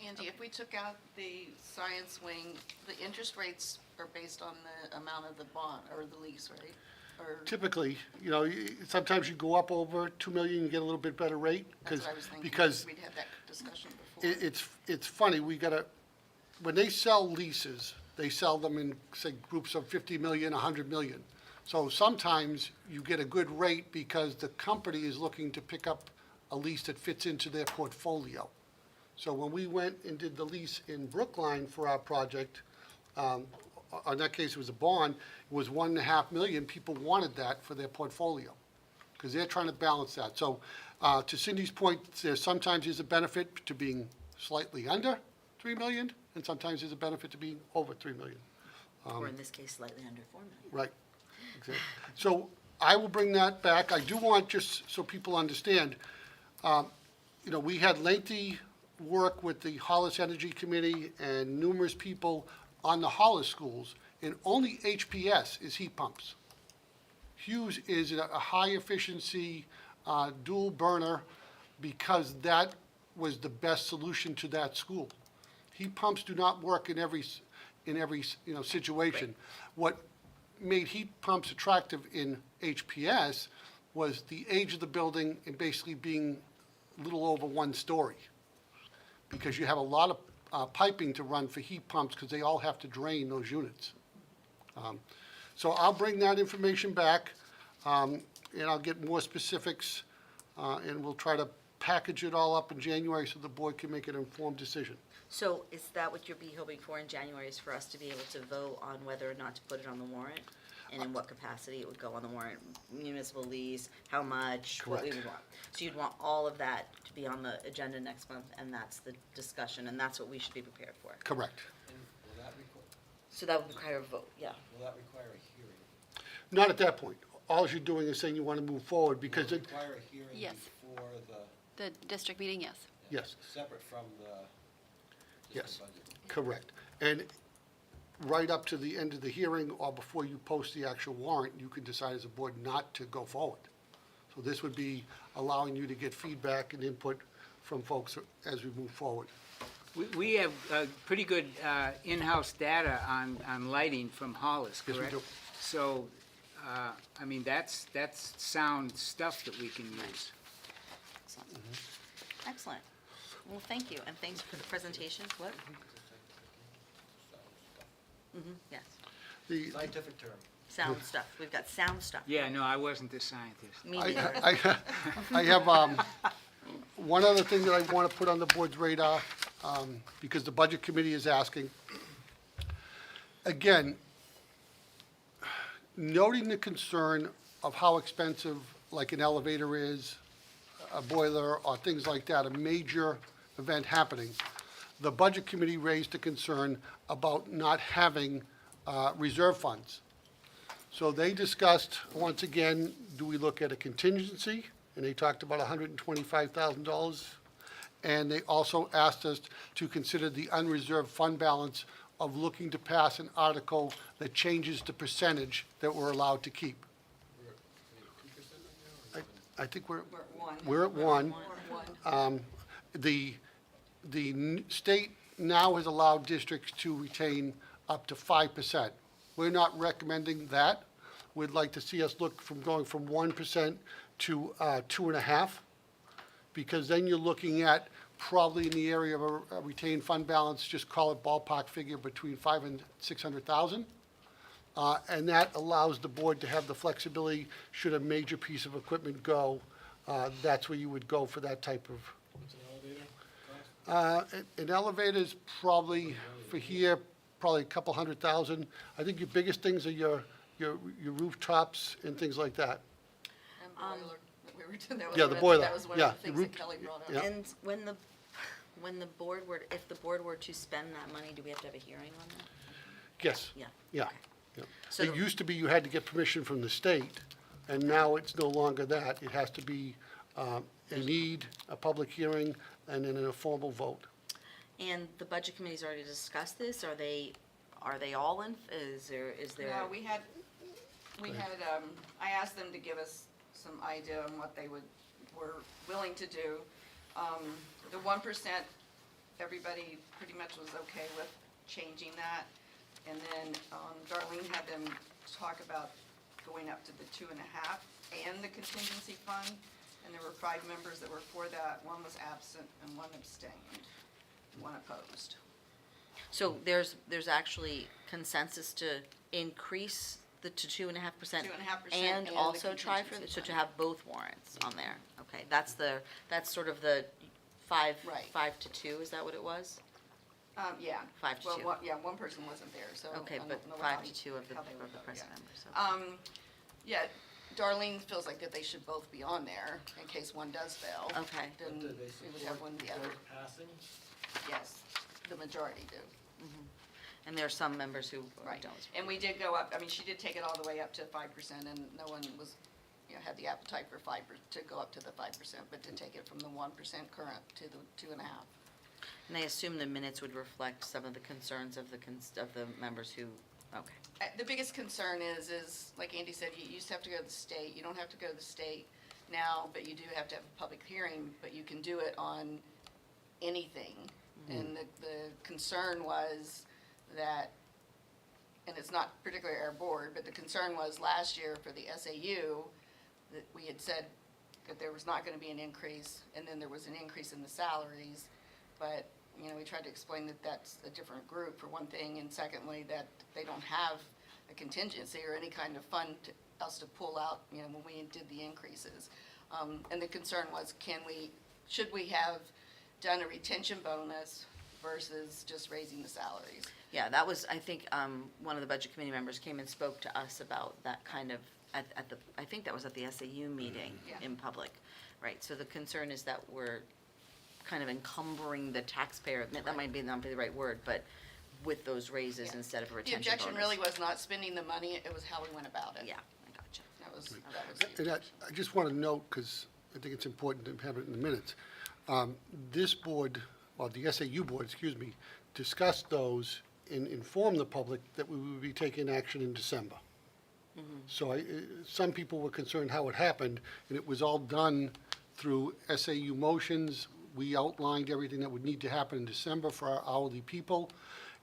Angie, if we took out the science wing, the interest rates are based on the amount of the bond or the lease, right? Or, Typically, sometimes you go up over 2 million, you get a little bit better rate. that's what I was thinking, Because we'd had that discussion before. it's funny, when they sell leases, they sell them in, say, groups of 50 million, 100 million. So sometimes you get a good rate because the company is looking to pick up a lease that fits into their portfolio. So when we went and did the lease in Brookline for our project, in that case, it was a bond, it was 1.5 million. People wanted that for their portfolio because they're trying to balance that. So to Cindy's point, sometimes there's a benefit to being slightly under 3 million, and sometimes there's a benefit to being over 3 million. Or in this case, slightly under 4 million. Right, exactly. So I will bring that back. I do want, just so people understand, we had lengthy work with the Hollis Energy Committee and numerous people on the Hollis schools, and only HPS is heat pumps. Hughes is a high-efficiency dual burner because that was the best solution to that school. Heat pumps do not work in every situation. What made heat pumps attractive in HPS was the age of the building and basically being a little over 1 story. Because you have a lot of piping to run for heat pumps because they all have to drain those units. So I'll bring that information back, and I'll get more specifics, and we'll try to package it all up in January so the board can make an informed decision. So is that what you'll be hoping for in January, is for us to be able to vote on whether or not to put it on the warrant? And in what capacity it would go on the warrant, municipal lease, how much, what we would Correct. want? So you'd want all of that to be on the agenda next month, and that's the discussion, and that's what we should be prepared for. Correct. And will that require, So that would require a vote, yeah. will that require a hearing? Not at that point. All you're doing is saying you want to move forward because Will it, it require a hearing Yes. before The district meeting, yes. yes, separate from the Yes. district budget? correct. And right up to the end of the hearing or before you post the actual warrant, you can decide as a board not to go forward. So this would be allowing you to get feedback and input from folks as we move forward. We have pretty good in-house data on lighting from Hollis, Yes, we correct? do. So, that's sound stuff that we can use. Excellent. Excellent. Well, thank you, and thanks for the presentation. What? Yes, The, Scientific term. sound stuff. We've got sound stuff. Yeah, no, I wasn't a scientist. Me neither. I have one other thing that I want to put on the board's radar, because the Budget Committee is asking. Again, noting the concern of how expensive, like an elevator is, a boiler, or things like that, a major event happening, the Budget Committee raised a concern about not having reserve funds. So they discussed, once again, do we look at a contingency? And they talked about $125,000. And they also asked us to consider the unreserved fund balance of looking to pass an article that changes the percentage that we're allowed to keep. I think we're We're at 1. we're at 1. We're at 1. The state now has allowed districts to retain up to 5%. We're not recommending that. We'd like to see us look from going from 1% to 2.5%, because then you're looking at probably in the area of a retained fund balance, just call it ballpark figure, between 500,000 and 600,000. And that allows the board to have the flexibility, should a major piece of equipment go, that's where you would go for that type of. What's an elevator cost? An elevator's probably, for here, probably a couple $100,000. I think your biggest things are your rooftops and things like that. And boiler, that we were doing, that was Yeah, one the of boiler, that was one yeah, of the the things that root- Kelly brought up. yeah. And when the board were, if the board were to spend that money, do we have to have a hearing on that? Yes. Yeah. Yeah. yeah. So It the- used to be you had to get permission from the state, and now it's no longer that. It has to be a need, a public hearing, and then a formal vote. And the budget committee's already discussed this, are they all in, is there? No, we had, I asked them to give us some idea on what they were willing to do. The 1% everybody pretty much was okay with changing that. And then Darlene had them talk about going up to the 2.5 and the contingency fund. And there were 5 members that were for that. 1 was absent and 1 abstained, 1 opposed. So there's actually consensus to increase the to 2.5%? 2.5% And and the also try for, contingency so to fund. have both warrants on there. Okay, that's sort of the 5 to 2, is that what it was? Yeah. 5 to 2. Well, yeah, 1 person wasn't there, so. Okay, I don't but know 5 how to 2 of the how they would vote, present yeah. members, so. Yeah, Darlene feels like that they should both be on there in case one does fail. Okay. Then But do they we would have one the other. support passing? Yes, the majority do. And there are some members who Right. don't. And we did go up, I mean, she did take it all the way up to 5%, and no one was, had the appetite for to go up to the 5%, but to take it from the 1% current to the 2.5. And I assume the minutes would reflect some of the concerns of the members who, okay. The biggest concern is, like Andy said, you used to have to go to the state. You don't have to go to the state now, but you do have to have a public hearing, but you can do it on anything. And the concern was that, and it's not particularly our board, but the concern was last year for the SAU, that we had said that there was not gonna be an increase, and then there was an increase in the salaries. But, we tried to explain that that's a different group, for one thing, and secondly, that they don't have a contingency or any kind of fund else to pull out, when we did the increases. And the concern was, should we have done a retention bonus versus just raising the salaries? Yeah, that was, I think, one of the budget committee members came and spoke to us about that kind of, I think that was at the SAU meeting Yeah. in public, right? So the concern is that we're kind of encumbering the taxpayer, that might be not be the right word, but with those raises Yeah. instead of a The retention bonus. objection really was not spending the money, it was how we went about it. Yeah, I gotcha. That was the And I just want to note, because I think it's important to have it in the minutes, this board, or the SAU board, excuse me, discussed those and informed the public that we would be taking action in December. So some people were concerned how it happened, and it was all done through SAU motions. We outlined everything that would need to happen in December for our hourly people,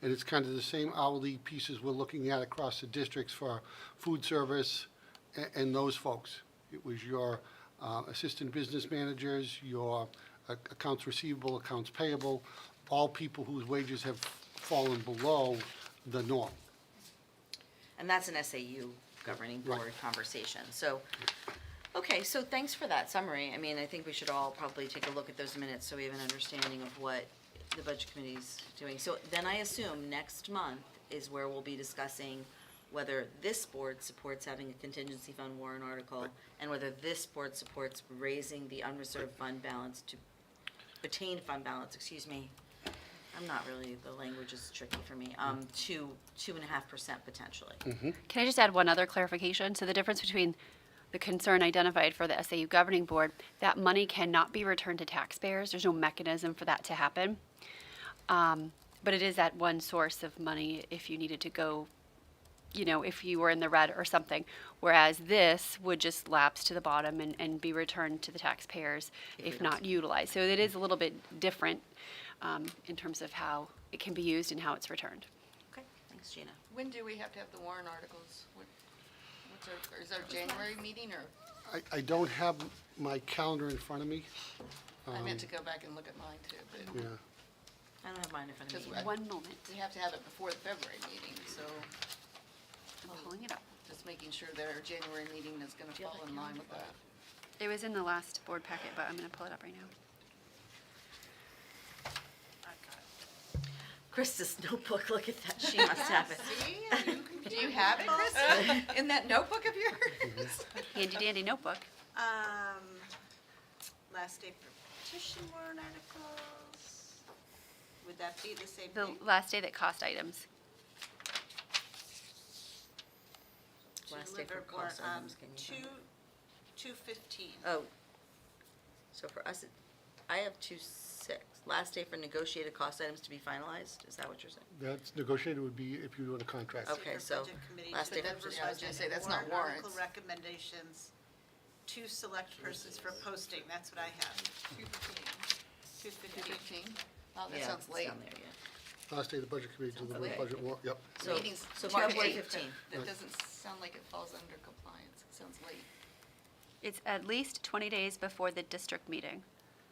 and it's kind of the same hourly pieces we're looking at across the districts for food service and those folks. It was your assistant business managers, your accounts receivable, accounts payable, all people whose wages have fallen below the norm. And that's an SAU governing board Right. conversation. So, okay, so thanks for that summary. I mean, I think we should all probably take a look at those minutes so we have an understanding of what the budget committee's doing. So then I assume next month is where we'll be discussing whether this board supports having a contingency fund warrant article and whether this board supports raising the unreserved fund balance to, retained fund balance, excuse me. I'm not really, the language is tricky for me, to 2.5% potentially. Can I just add one other clarification? So the difference between the concern identified for the SAU governing board, that money cannot be returned to taxpayers. There's no mechanism for that to happen. But it is that one source of money if you needed to go, if you were in the red or something. Whereas this would just lapse to the bottom and be returned to the taxpayers if not utilized. So it is a little bit different in terms of how it can be used and how it's returned. Okay, thanks, Gina. When do we have to have the warrant articles? Is our January meeting, or? I don't have my calendar in front of me. I meant to go back and look at mine too, but Yeah. I don't have mine in front of me. Because either. One moment. we have to have it before the February meeting, so I'm pulling it up. just making sure that our January meeting is gonna Do you have fall a in line with that. It was in the last board packet, but I'm going to pull it up right now. Krista's notebook, look at that, she must have it. See? Do you have it, Chris? In that notebook of yours? Handy dandy notebook. Last day for petition warrant articles. Would that be the same The thing? last day that cost items. Last day for Deliver cost warrant, items, can you find it? 2/15. Oh, so for us, I have 2/6. Last day for negotiated cost items to be finalized, is that what you're saying? That's negotiated would be if you were in a contract. Okay, For so Budget Committee last to day for deliver petition- I was gonna budget say, and that's not warrant article warrants. recommendations to select persons for posting, that's what I have. 2/15. 2/15. 2/15? Oh, that Yeah, sounds it's late. down there, yeah. Last day of the budget committee, Sounds deliver okay. budget warrant, yep. So, Meeting's so March February 8th. 15. That doesn't sound like it falls under compliance. It sounds late. It's at least 20 days before the district meeting,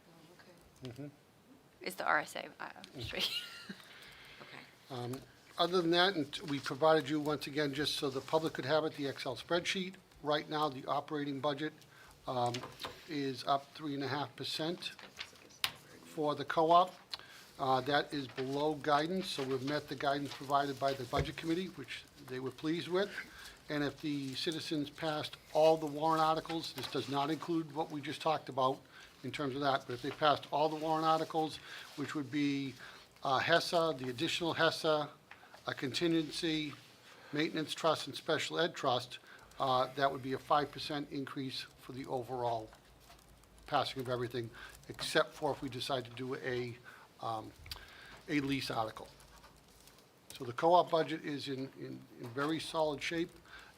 Oh, okay. is the RSA. Straight. Okay. Other than that, and we provided you, once again, just so the public could have it, the Excel spreadsheet. Right now, the operating budget is up 3.5% for the co-op. That is below guidance, so we've met the guidance provided by the Budget Committee, which they were pleased with. And if the citizens passed all the warrant articles, this does not include what we just talked about in terms of that, but if they passed all the warrant articles, which would be HESA, the additional HESA, a contingency, maintenance trust, and special ed trust, that would be a 5% increase for the overall passing of everything, except for if we decide to do a lease article. So the co-op budget is in very solid shape,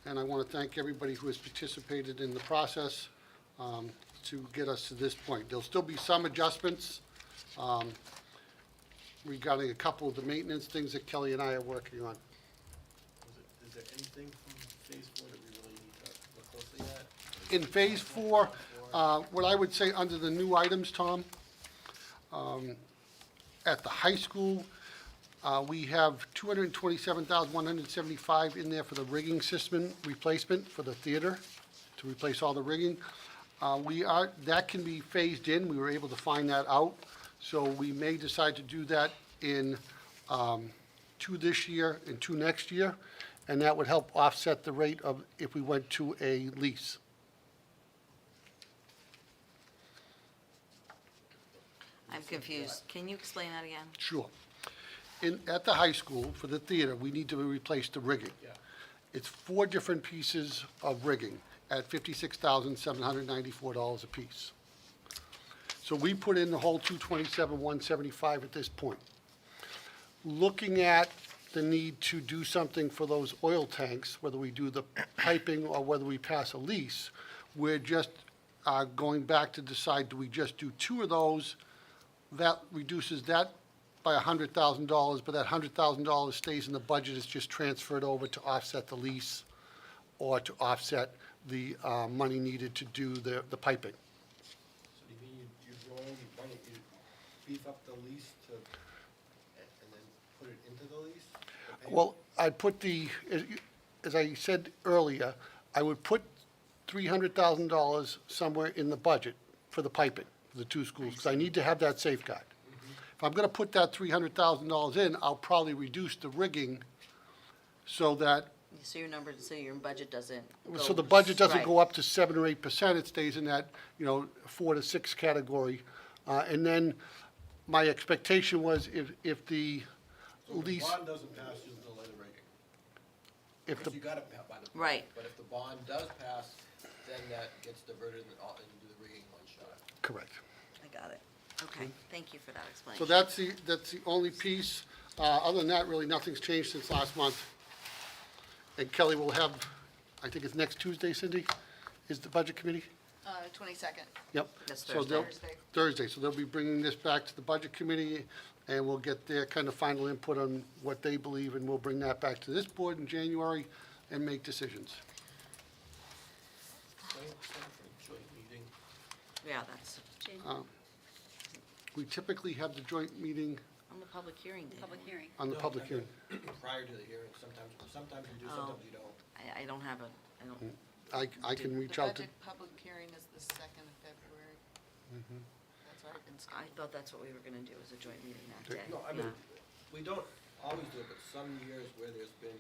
and I want to thank everybody who has participated in the process to get us to this point. There'll still be some adjustments regarding a couple of the maintenance things that Kelly and I are working on. Is there anything from phase 4 that we really need to look closely at? In Phase 4, what I would say under the new items, Tom, at the high school, we have $227,175 in there for the rigging system replacement for the theater, to replace all the rigging. That can be phased in, we were able to find that out, so we may decide to do that in 2 this year and 2 next year, and that would help offset the rate of if we went to a lease. I'm confused. Can you explain that again? Sure. At the high school, for the theater, we need to replace the rigging. Yeah. It's 4 different pieces of rigging at $56,794 apiece. So we put in the whole $227,175 at this point. Looking at the need to do something for those oil tanks, whether we do the piping or whether we pass a lease, we're just going back to decide, do we just do 2 of those? That reduces that by $100,000, but that $100,000 stays in the budget, it's just transferred over to offset the lease or to offset the money needed to do the piping. So do you mean you'd roll, why don't you beef up the lease to, and then put it into the lease? the payment? Well, I put as I said earlier, I would put $300,000 somewhere in the budget for the piping, for the 2 schools, because I need to have that safeguard. If I'm gonna put that $300,000 in, I'll probably reduce the rigging so that, So your number, so your budget doesn't go. so the budget doesn't right. go up to 7 or 8%, it stays in that, 4 to 6 category. And then my expectation was if the So if the lease, bond doesn't pass, you'll delay the rating. if Because the, you got to buy the. Right. But if the bond does pass, then that gets diverted and you do the rigging one shot. correct. I got it. Okay, thank you for that So explanation. that's the only piece. Other than that, really, nothing's changed since last month. And Kelly will have, I think it's next Tuesday, Cindy, is the Budget Committee? 22nd. Yep. That's So they'll- Thursday. Thursday, so they'll be bringing this back to the Budget Committee, and we'll get their kind of final input on what they believe, and we'll bring that back to this board in January and make decisions. Same for a joint meeting. Yeah, that's We typically have the joint meeting on the public hearing day. Public hearing. on the No, public I hearing. mean, Prior to the hearing, sometimes you do, Oh. sometimes you don't. I don't have a, I don't, I can reach The out to, budget public hearing is the 2nd of February. That's what I've been I scheduled. thought that's what we were gonna do, was a joint meeting that day. No, I mean, we don't always do it, but some years where there's been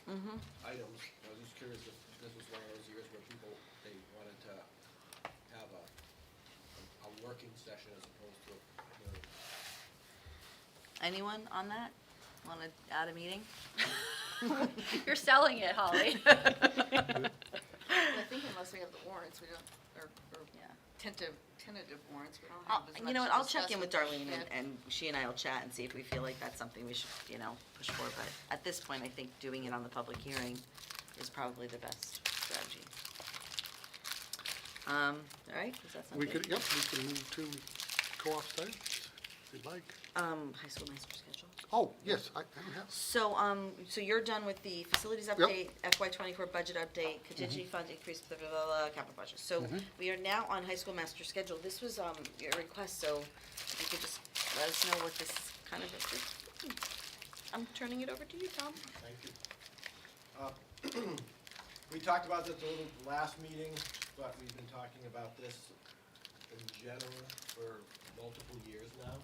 Mm-hmm. items, I was just curious if this was one of those years where people, they wanted to have a working session as opposed to a hearing. Anyone on that? Wanna add a meeting? You're selling it, Holly. I think unless we have the warrants, we don't, or Yeah. tentative warrants, we don't I'll, have as much you know what, to I'll check in discuss with Darlene Yeah. and she and I will chat and see if we feel like that's something we should, push for, but at this point, I think doing it on the public hearing is probably the best strategy. All right, does that sound we good? could, yep, we can move to co-op study. if you'd like. High school master schedule. Oh, yes, I don't have. So you're done with the facilities update, FY '24 budget update, contingency fund increase, blah, blah, blah, blah, capital budget. So we are now on high school master schedule. This was, your request, so if you could just let us know what this kind of is. I'm turning it over to you, Tom. Thank you. We talked about this a little last meeting, but we've been talking about this in general for multiple years now.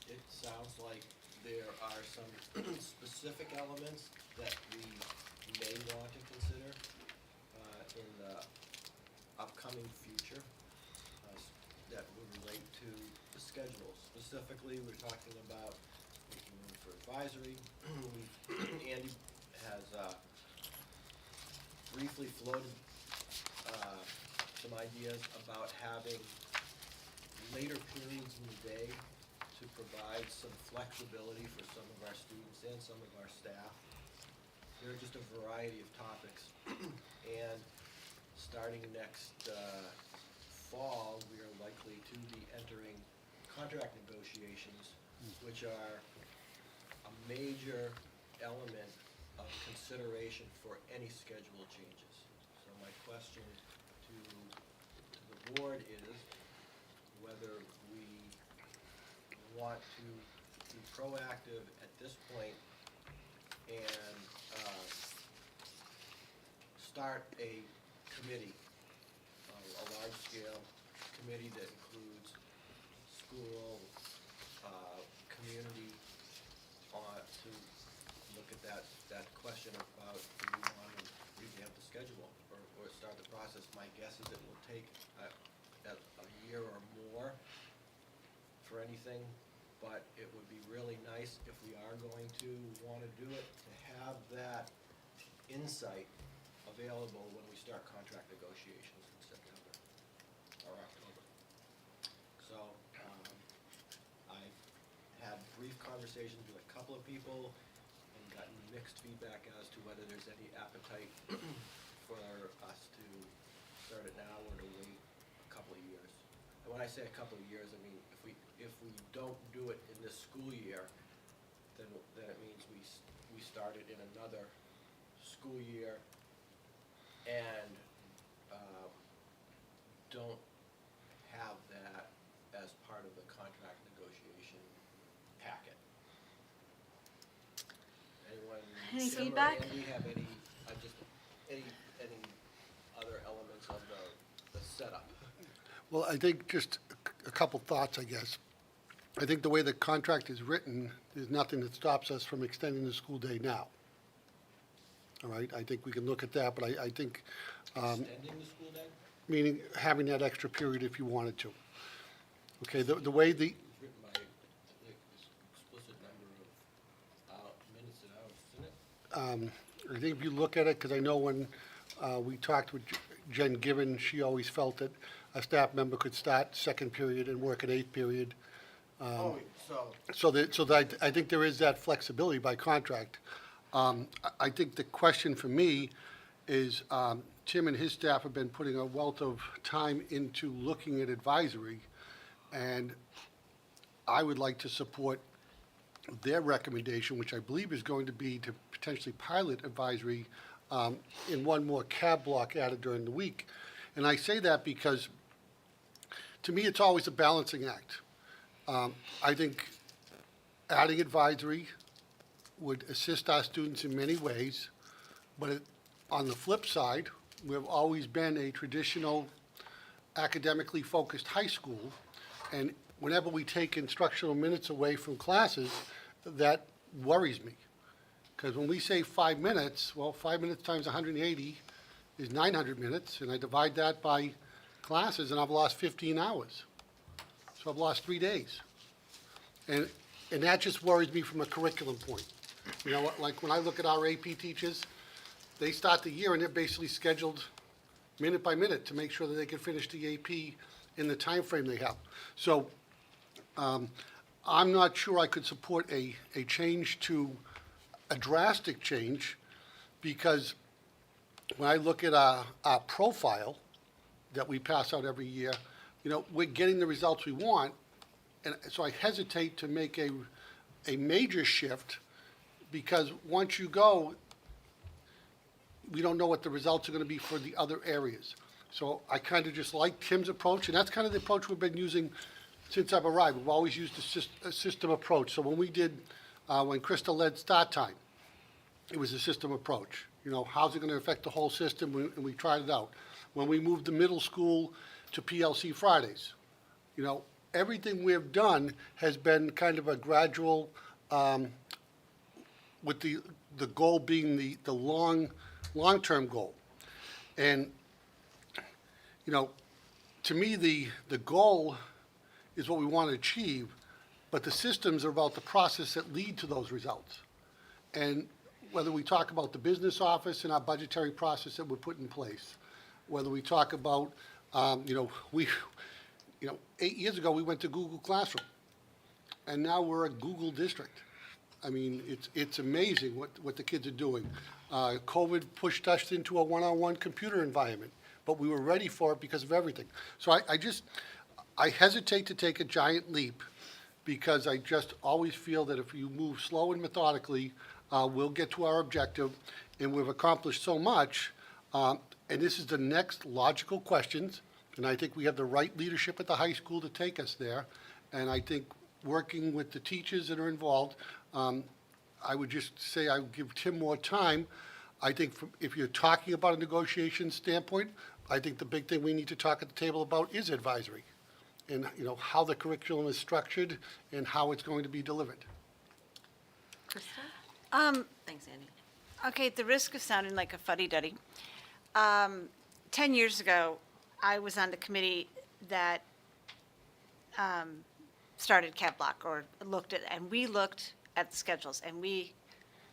It sounds like there are some specific elements that we may want to consider in the upcoming future that would relate to the schedule. Specifically, we're talking about making room for advisory. Andy has briefly floated some ideas about having later periods in the day to provide some flexibility for some of our students and some of our staff. There are just a variety of topics. And starting next fall, we are likely to be entering contract negotiations, which are a major element of consideration for any schedule changes. So my question to the board is whether we want to be proactive at this point and start a committee, a large-scale committee that includes school, community, to look at that question about do we want to revamp the schedule or start the process. My guess is it will take a year or more for anything, but it would be really nice if we are going to want to do it, to have that insight available when we start contract negotiations in September or October. So, I had brief conversations with a couple of people and gotten mixed feedback as to whether there's any appetite for us to start it now or to wait a couple of years. And when I say a couple of years, I mean, if we don't do it in this school year, then it means we start it in another school year and don't have that as part of the contract negotiation packet. Anyone, Any Tim or feedback? Andy, have any, any other elements of the setup? Well, I think just a couple thoughts, I guess. I think the way the contract is written, there's nothing that stops us from extending the school day now. All right, I think we can look at that, but I think, Extending the school day? meaning having that extra period if you wanted to. Okay, the way the, It's written by, like, explicit number of minutes and hours, isn't it? I think if you look at it, because I know when we talked with Jen Given, she always felt that a staff member could start second period and work an eighth period. So that, I think there is that flexibility by contract. I think the question for me is, Tim and his staff have been putting a wealth of time into looking at advisory, and I would like to support their recommendation, which I believe is going to be to potentially pilot advisory in one more cab block added during the week. And I say that because, to me, it's always a balancing act. I think adding advisory would assist our students in many ways, but on the flip side, we've always been a traditional academically focused high school, and whenever we take instructional minutes away from classes, that worries me. Because when we say 5 minutes, well, 5 minutes times 180 is 900 minutes, and I divide that by classes, and I've lost 15 hours. So I've lost 3 days. And that just worries me from a curriculum point. You know, like when I look at our AP teachers, they start the year and they're basically scheduled minute by minute to make sure that they can finish the AP in the time frame they have. So I'm not sure I could support a change to a drastic change, because when I look at our profile that we pass out every year, we're getting the results we want. And so I hesitate to make a major shift, because once you go, we don't know what the results are gonna be for the other areas. So I kind of just like Tim's approach, and that's kind of the approach we've been using since I've arrived. We've always used a system approach. So when we did, when Krista led start time, it was a system approach. How's it gonna affect the whole system? And we tried it out. When we moved the middle school to PLC Fridays, everything we've done has been kind of a gradual, with the goal being the long-term goal. And, to me, the goal is what we want to achieve, but the systems are about the process that lead to those results. And whether we talk about the business office and our budgetary process that we're put in place, whether we talk about, 8 years ago, we went to Google Classroom, and now we're a Google district. I mean, it's amazing what the kids are doing. COVID pushed us into a one-on-one computer environment, but we were ready for it because of everything. So I hesitate to take a giant leap, because I just always feel that if you move slow and methodically, we'll get to our objective, and we've accomplished so much. And this is the next logical questions, and I think we have the right leadership at the high school to take us there. And I think working with the teachers that are involved, I would just say I would give Tim more time. I think if you're talking about a negotiation standpoint, I think the big thing we need to talk at the table about is advisory, and, how the curriculum is structured and how it's going to be delivered. Krista? Thanks, Andy. Okay, at the risk of sounding like a fuddy-duddy, 10 years ago, I was on the committee that started Cap Block, or and we looked at the schedules, and we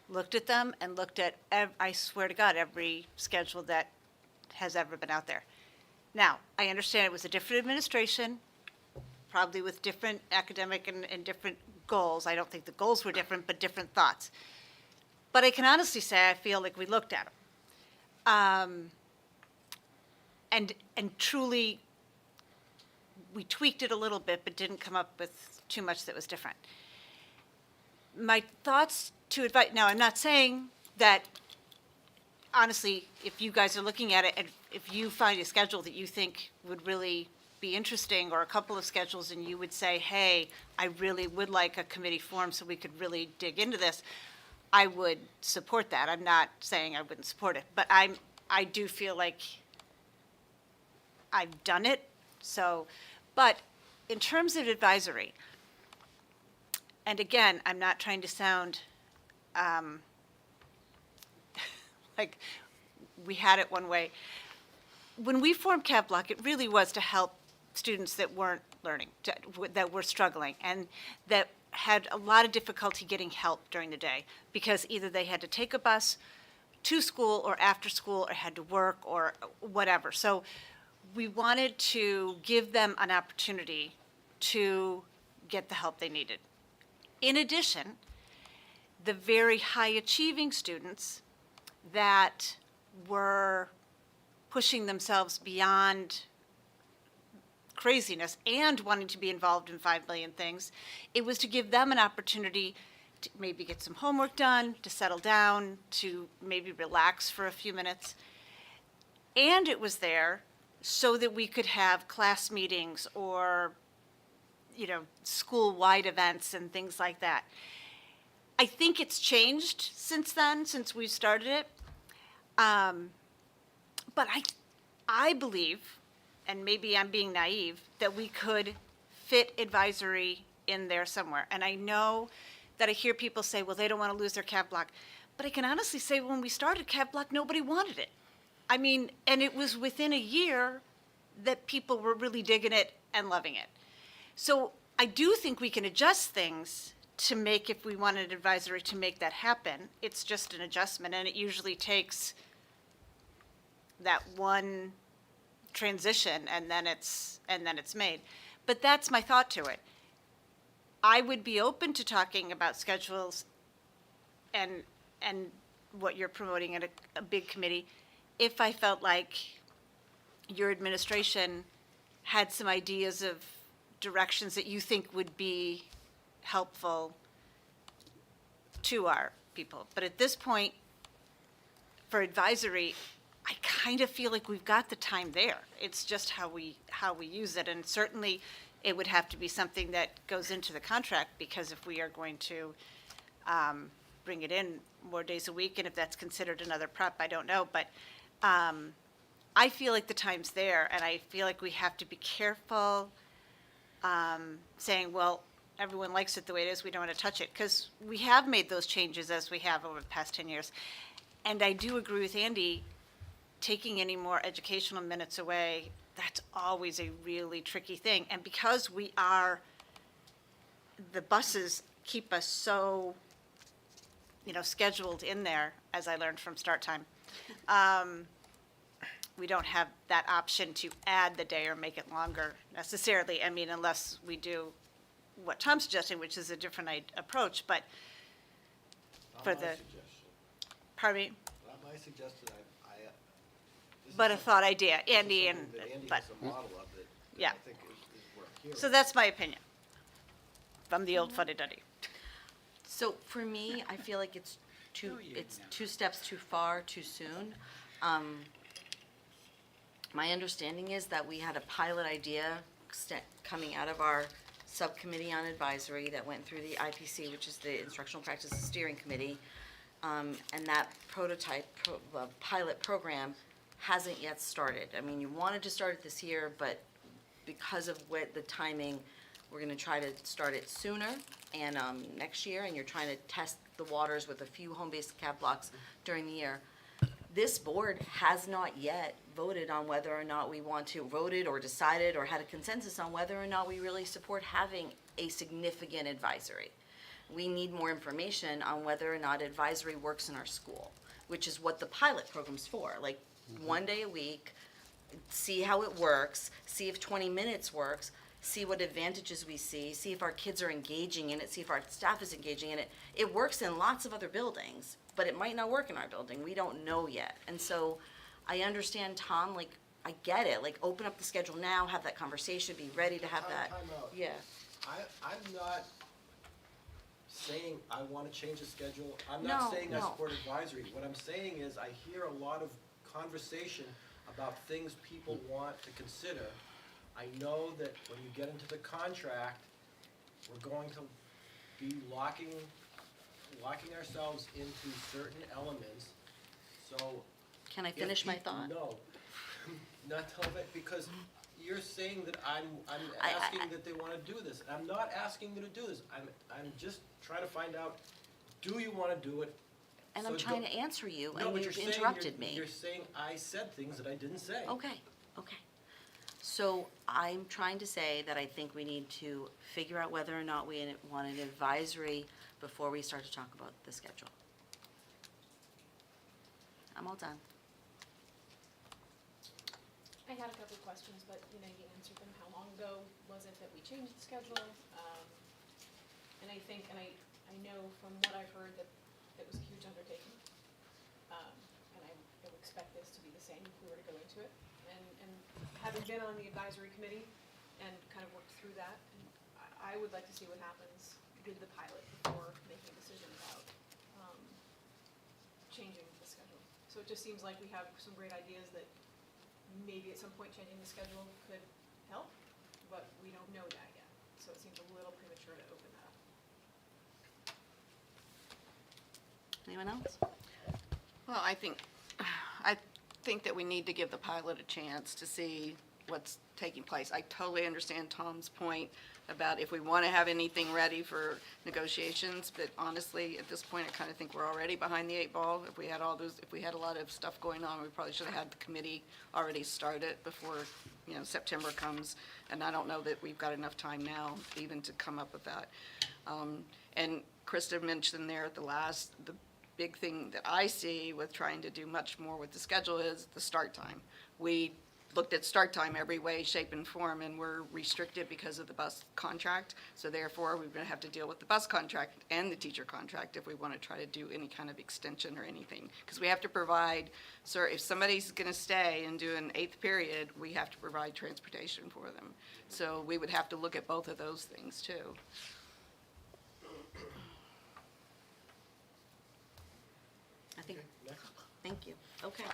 looked at them and looked at, I swear to God, every schedule that has ever been out there. Now, I understand it was a different administration, probably with different academic and different goals. I don't think the goals were different, but different thoughts. But I can honestly say I feel like we looked at them. And truly, we tweaked it a little bit, but didn't come up with too much that was different. My thoughts to advise, now I'm not saying that, honestly, if you guys are looking at it, and if you find a schedule that you think would really be interesting, or a couple of schedules, and you would say, hey, I really would like a committee form so we could really dig into this, I would support that. I'm not saying I wouldn't support it, but I do feel like I've done it. So, but in terms of advisory, and again, I'm not trying to sound like we had it one way. When we formed Cap Block, it really was to help students that weren't learning, that were struggling, and that had a lot of difficulty getting help during the day, because either they had to take a bus to school or after school, or had to work or whatever. So we wanted to give them an opportunity to get the help they needed. In addition, the very high-achieving students that were pushing themselves beyond craziness and wanting to be involved in 5 million things, it was to give them an opportunity to maybe get some homework done, to settle down, to maybe relax for a few minutes. And it was there so that we could have class meetings or, school-wide events and things like that. I think it's changed since then, since we started it. But I believe, and maybe I'm being naive, that we could fit advisory in there somewhere. And I know that I hear people say, well, they don't want to lose their Cap Block. But I can honestly say when we started Cap Block, nobody wanted it. I mean, and it was within a year that people were really digging it and loving it. So I do think we can adjust things to make, if we wanted advisory, to make that happen. It's just an adjustment, and it usually takes that one transition, and then it's made. But that's my thought to it. I would be open to talking about schedules and what you're promoting at a big committee if I felt like your administration had some ideas of directions that you think would be helpful to our people. But at this point, for advisory, I kind of feel like we've got the time there. It's just how we use it. And certainly, it would have to be something that goes into the contract, because if we are going to bring it in more days a week, and if that's considered another prep, I don't know. But I feel like the time's there, and I feel like we have to be careful saying, well, everyone likes it the way it is, we don't want to touch it, because we have made those changes as we have over the past 10 years. And I do agree with Andy, taking any more educational minutes away, that's always a really tricky thing. And because the buses keep us so, scheduled in there, as I learned from start time, we don't have that option to add the day or make it longer necessarily. I mean, unless we do what Tom's suggesting, which is a different approach, but for Not my the, suggestion. pardon me, Not my suggestion, this is but a something- thought idea, this is Andy, and, something that Andy but, has a model of that Yeah. I think is worth hearing. so that's my opinion, from the old fuddy-duddy. So for me, I feel like it's two steps too far, too soon. My understanding is that we had a pilot idea coming out of our subcommittee on advisory that went through the IPC, which is the Instructional Practices Steering Committee. And that pilot program hasn't yet started. I mean, you wanted to start it this year, but because of the timing, we're gonna try to start it sooner and next year, and you're trying to test the waters with a few home-based cab blocks during the year. This board has not yet voted on whether or not we want to, voted or decided or had a consensus on whether or not we really support having a significant advisory. We need more information on whether or not advisory works in our school, which is what the pilot program's for, like, one day a week, see how it works, see if 20 minutes works, see what advantages we see if our kids are engaging in it, see if our staff is engaging in it. It works in lots of other buildings, but it might not work in our building. We don't know yet. And so I understand, Tom, like, I get it, like, open up the schedule now, have that conversation, be ready to have that. Time out. Yeah. I'm not saying I want to change the schedule. I'm No, not saying I no. support advisory. What I'm saying is I hear a lot of conversation about things people want to consider. I know that when you get into the contract, we're going to be locking ourselves into certain elements, so. Can I if finish my people- thought? No, not tell it, because you're saying that I'm I- asking that they wanna do this. I'm not asking you to do this. I'm just trying to find out, do you wanna do it? And I'm So trying go- to answer you, No, and but you've you're saying interrupted me. You're saying I said things that I didn't say. Okay. So I'm trying to say that I think we need to figure out whether or not we want an advisory before we start to talk about the schedule. I'm all done. I had a couple of questions, but, you answered them. How long ago was it that we changed the schedule? And I think, and I know from what I've heard that it was a huge undertaking. And I would expect this to be the same if we were to go into it. And having been on the advisory committee and kind of worked through that, I would like to see what happens with the pilot before making a decision about changing the schedule. So it just seems like we have some great ideas that maybe at some point changing the schedule could help, but we don't know that yet. So it seems a little premature to open that up. Anyone else? Well, I think that we need to give the pilot a chance to see what's taking place. I totally understand Tom's point about if we want to have anything ready for negotiations, but honestly, at this point, I kind of think we're already behind the 8 ball. If we had a lot of stuff going on, we probably should have had the committee already started before, September comes. And I don't know that we've got enough time now even to come up with that. And Krista mentioned there at the big thing that I see with trying to do much more with the schedule is the start time. looked at start time every way, shape, and form, and we're restricted because of the bus contract. So therefore, we're gonna have to deal with the bus contract and the teacher contract if we want to try to do any kind of extension or anything. Because we have to provide, sir, if somebody's gonna stay and do an 8th period, we have to provide transportation for them. So we would have to look at both of those things too. I think, thank you. Okay.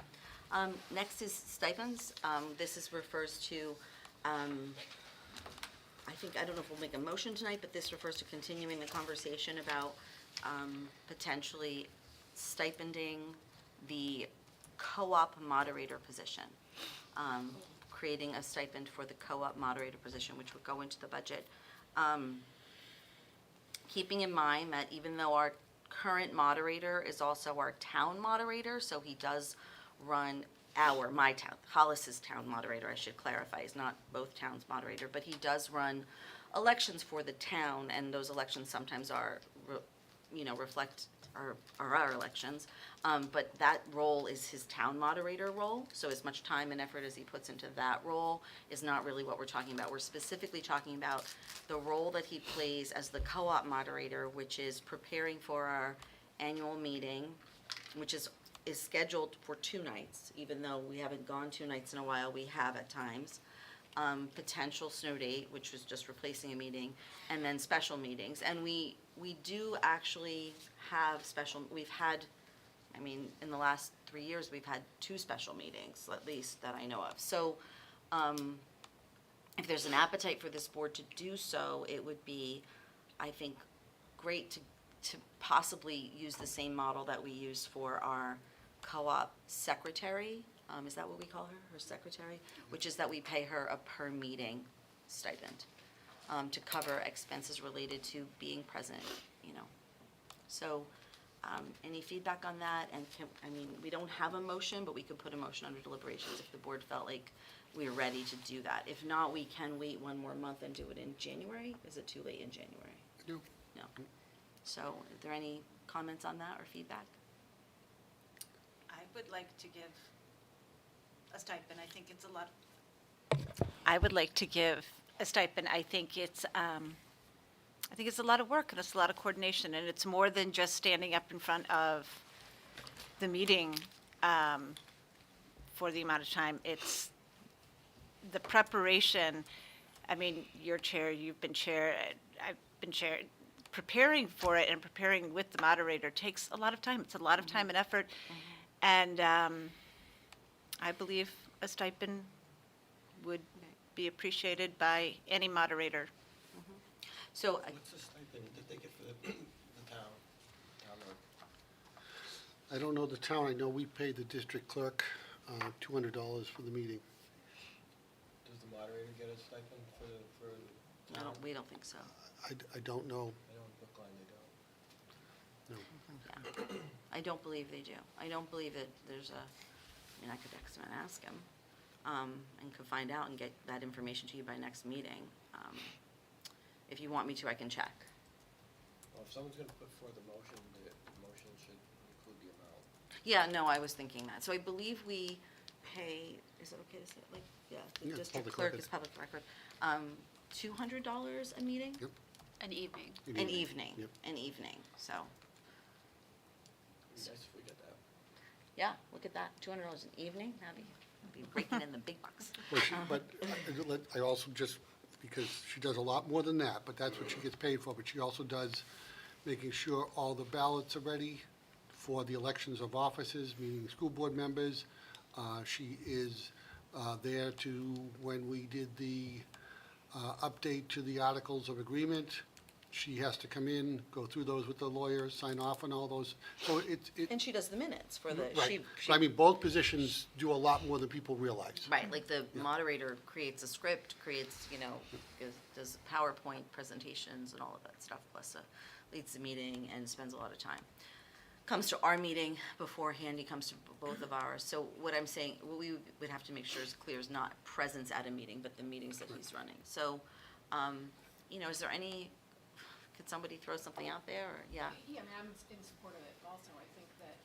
Next is stipends. This refers to, I think, I don't know if we'll make a motion tonight, but this refers to continuing the conversation about potentially stipending the co-op moderator position. Creating a stipend for the co-op moderator position, which would go into the budget. Keeping in mind that even though our current moderator is also our town moderator, so he does run my town, Hollis's town moderator, I should clarify, is not both towns' moderator, but he does run elections for the town, and those elections sometimes are, reflect our elections. But that role is his town moderator role, so as much time and effort as he puts into that role is not really what we're talking about. We're specifically talking about the role that he plays as the co-op moderator, which is preparing for our annual meeting, which is scheduled for 2 nights, even though we haven't gone 2 nights in a while, we have at times. Potential snow date, which was just replacing a meeting, and then special meetings. And we do actually have we've had, in the last 3 years, we've had 2 special meetings, at least, that I know of. So, if there's an appetite for this board to do so, it would be, I think, great to possibly use the same model that we use for our co-op secretary. Is that what we call her secretary? Which is that we pay her a per meeting stipend to cover expenses related to being present, So, any feedback on that? And we don't have a motion, but we could put a motion under deliberations if the board felt like we were ready to do that. If not, we can wait 1 more month and do it in January. Is it too late in January? No. No. So, are there any comments on that or feedback? I would like to give a stipend. I think it's a lot. I would like to give a stipend. I think it's a lot of work and it's a lot of coordination, and it's more than just standing up in front of the meeting for the amount of time. It's the preparation. You're chair, you've been chair, I've been chair. Preparing for it and preparing with the moderator takes a lot of time. It's a lot of time and effort. And I believe a stipend would be appreciated by any moderator. So, What's the stipend that they get for the town road? I don't know the town. I know we paid the district clerk $200 for the meeting. Does the moderator get a stipend for the town? we don't think so. I don't know. I know in Brookline they don't. No. Yeah. I don't believe they do. I don't believe that there's I could text him and ask him, and could find out and get that information to you by next meeting. If you want me to, I can check. Well, if someone's gonna put forth a motion, the motion should include the amount. Yeah, no, I was thinking that. So I believe we pay, is it okay to say, the Yeah, it's district public clerk record. is public record, $200 a meeting? Yep. An evening. An evening, Yep. an evening, so, It'd be nice if we get that. yeah, look at that, $200 an evening, that'd be breaking in the big bucks. But I also just, because she does a lot more than that, but that's what she gets paid for, but she also does making sure all the ballots are ready for the elections of offices, meaning school board members. She is there when we did the update to the Articles of Agreement, she has to come in, go through those with the lawyer, sign off on all those. So And she does the minutes for the, right. So both positions do a lot more than people realize. Right, like the moderator creates a script, does PowerPoint presentations and all of that stuff, plus leads the meeting and spends a lot of time. Comes to our meeting beforehand, he comes to both of ours. So what I'm saying, what we would have to make sure is clear is not presence at a meeting, but the meetings that he's running. So, is there could somebody throw something out there, or, yeah? Yeah, I'm in support of it also. I think that,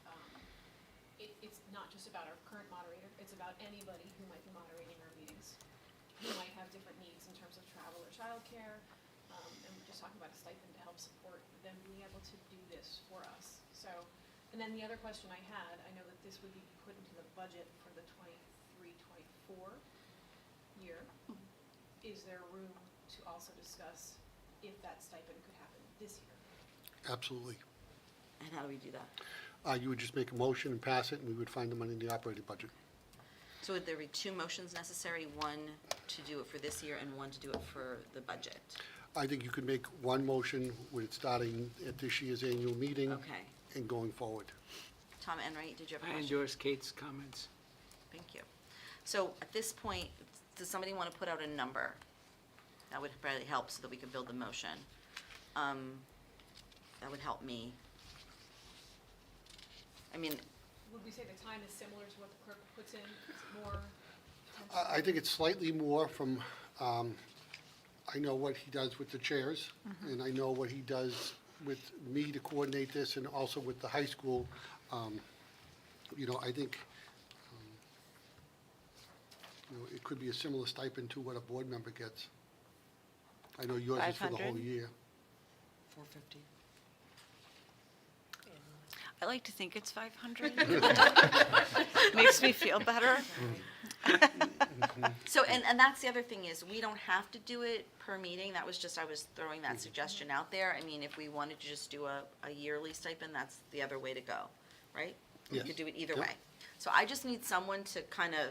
it's not just about our current moderator, it's about anybody who might be moderating our meetings, who might have different needs in terms of travel or childcare, and we're just talking about a stipend to help support them being able to do this for us. So, and then the other question I had, I know that this would be put into the budget for the 23-24 year. Is there room to also discuss if that stipend could happen this year? Absolutely. And how do we do that? You would just make a motion and pass it, and we would find the money in the operating budget. So would there be two motions necessary, one to do it for this year and one to do it for the budget? I think you could make one motion with it starting at this year's annual meeting Okay. and going forward. Tom Enright, did you have a I question? endorse Kate's comments. Thank you. So at this point, does somebody want to put out a number? That would probably help so that we could build the motion. That would help me. I mean, Would we say the time is similar to what the clerk puts in, it's more? I think it's slightly more from, I know what he does with the chairs, and I know what he does with me to coordinate this, and also with the high school. I think, it could be a similar stipend to what a board member gets. I know yours is for the whole 500? year. 450. I like to think it's 500. Makes me feel better. So, and that's the other thing is, we don't have to do it per meeting. That was just, I was throwing that suggestion out there. I mean, if we wanted to just do a yearly stipend, that's the other way to go, right? We Yes. could do it either Yep. way. So I just need someone to kind of,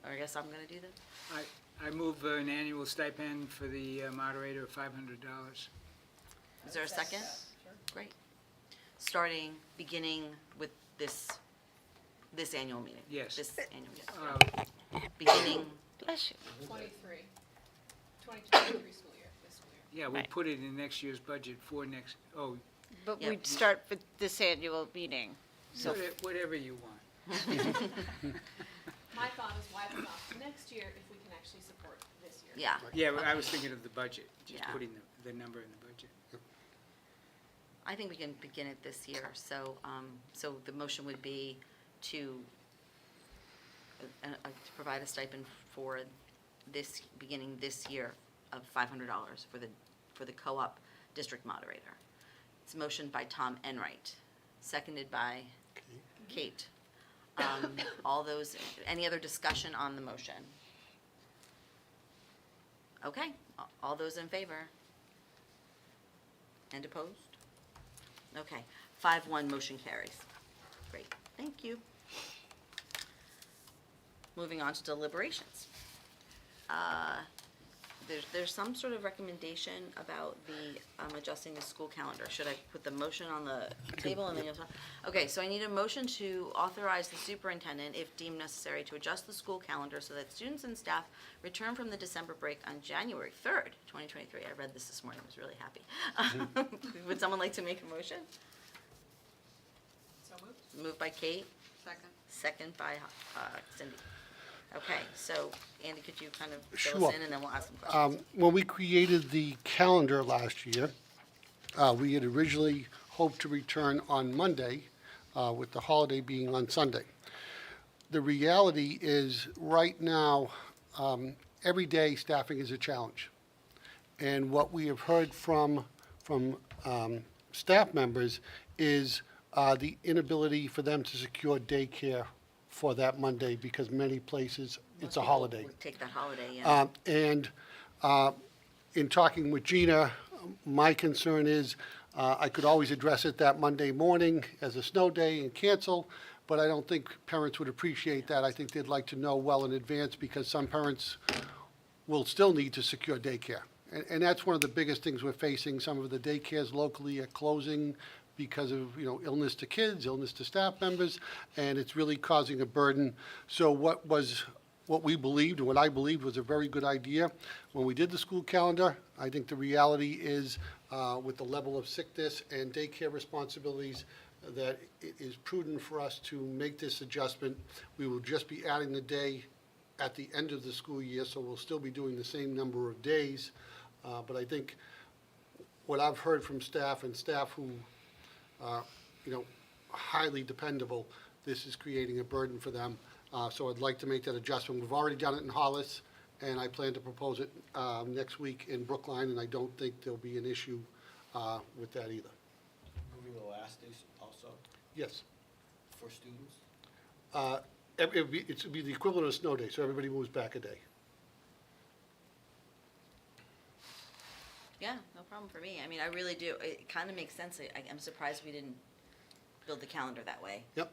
or I guess I'm gonna do this. I move an annual stipend for the moderator of $500. Is there a second? Sure. Great. Beginning with this annual meeting? Yes. This annual meeting. Uh, Beginning, Bless you. 23 school year, this school year. Yeah, we Right. put it in next year's budget for next, But Yep. we'd start with this annual meeting. So whatever you want. My thought is why put off to next year if we can actually support this year? yeah. Yeah, but I was thinking of the budget, just Yeah. putting the number in the budget. I think we can begin it this year, so, so the motion would be to provide a stipend for this, beginning this year of $500 for the co-op district moderator. It's motioned by Tom Enright, seconded by Kate. All those, any other discussion on the motion? Okay, all those in favor? And opposed? Okay, 5-1, motion carries. Great, thank you. Moving on to deliberations. There's some sort of recommendation about the adjusting the school calendar. Should I put the motion on the table and then you'll talk? Okay, so I need a motion to authorize the superintendent, if deemed necessary, to adjust the school calendar so that students and staff return from the December break on January 3rd, 2023. I read this morning, I was really happy. Would someone like to make a motion? So moved. Moved by Kate, Second. second by Cindy. Okay, so Andy, could you kind of fill Sure. us in and then we'll ask some questions? When we created the calendar last year, we had originally hoped to return on Monday, with the holiday being on Sunday. The reality is, right now, every day staffing is a challenge. And what we have heard from staff members is the inability for them to secure daycare for that Monday because many places it's a holiday. We'll take that holiday, yeah. And in talking with Gina, my concern is, I could always address it that Monday morning as a snow day and cancel, but I don't think parents would appreciate that. I think they'd like to know well in advance because some parents will still need to secure daycare. And that's one of the biggest things we're facing. Some of the daycares locally are closing because of, illness to kids, illness to staff members, and it's really causing a burden. So what we believed, and what I believed was a very good idea when we did the school calendar, I think the reality is, with the level of sickness and daycare responsibilities, that it is prudent for us to make this adjustment. We will just be adding the day at the end of the school year, so we'll still be doing the same number of days. But I think what I've heard from staff and staff who are, highly dependable, this is creating a burden for them. So I'd like to make that adjustment. We've already done it in Hollis, and I plan to propose it next week in Brookline, and I don't think there'll be an issue with that either. Moving the last days also Yes. for students? It would be the equivalent of snow day, so everybody moves back a day. Yeah, no problem for me. I mean, I really do. It kind of makes sense. I'm surprised we didn't build the calendar that way. Yep.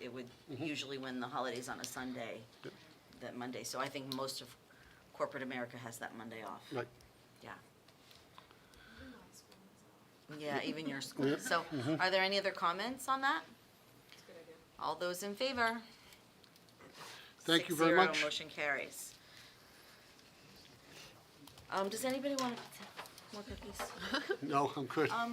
It would usually when the holiday's on a Sunday, Yep. that Monday. So I think most of corporate America has that Monday off. Right. Yeah. Even my school is off. Yeah, even your school. Yep. So are there any other comments on that? It's a good idea. All those in favor? Thank you very 6-0, much. motion carries. Does anybody want more cookies? No, I'm good. Are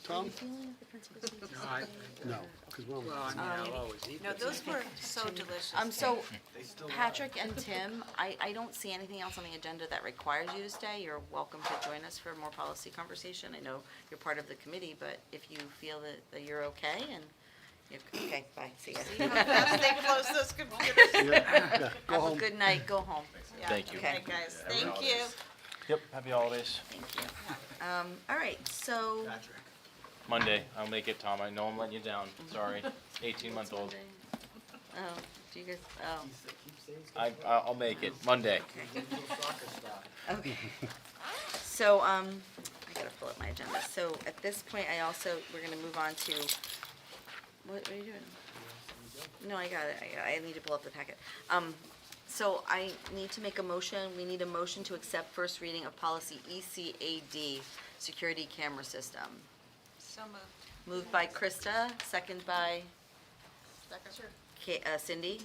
Tom? you feeling the principal's week No, I- today? No, because we're on. Well, I mean, I'll always eat No, this. those were so delicious. So They still Patrick and Tim, I don't see anything else on the agenda that requires you to stay. You're welcome to join us for more policy conversation. I know you're part of the committee, but if you feel that you're okay and, okay, bye, see ya. See how fast they close those computers? Yeah, go Have a home. good night, go home. Yeah. Thank you. Okay, guys, thank you. Yep, happy holidays. Thank you. All right, so. Patrick. Monday, I'll make it, Tom. I know I'm letting you down. Sorry. 18-month-old. Oh, do you guys, oh, Keep saying I'll make it. Monday. okay. little soccer stuff. Okay. So, I gotta pull up my agenda. So at this point, we're gonna move on to, what are you doing? No, I got it. I need to pull up the packet. So I need to make a motion. We need a motion to accept first reading of policy ECAD, security camera system. So moved. Moved by Krista, second by Sure. Cindy.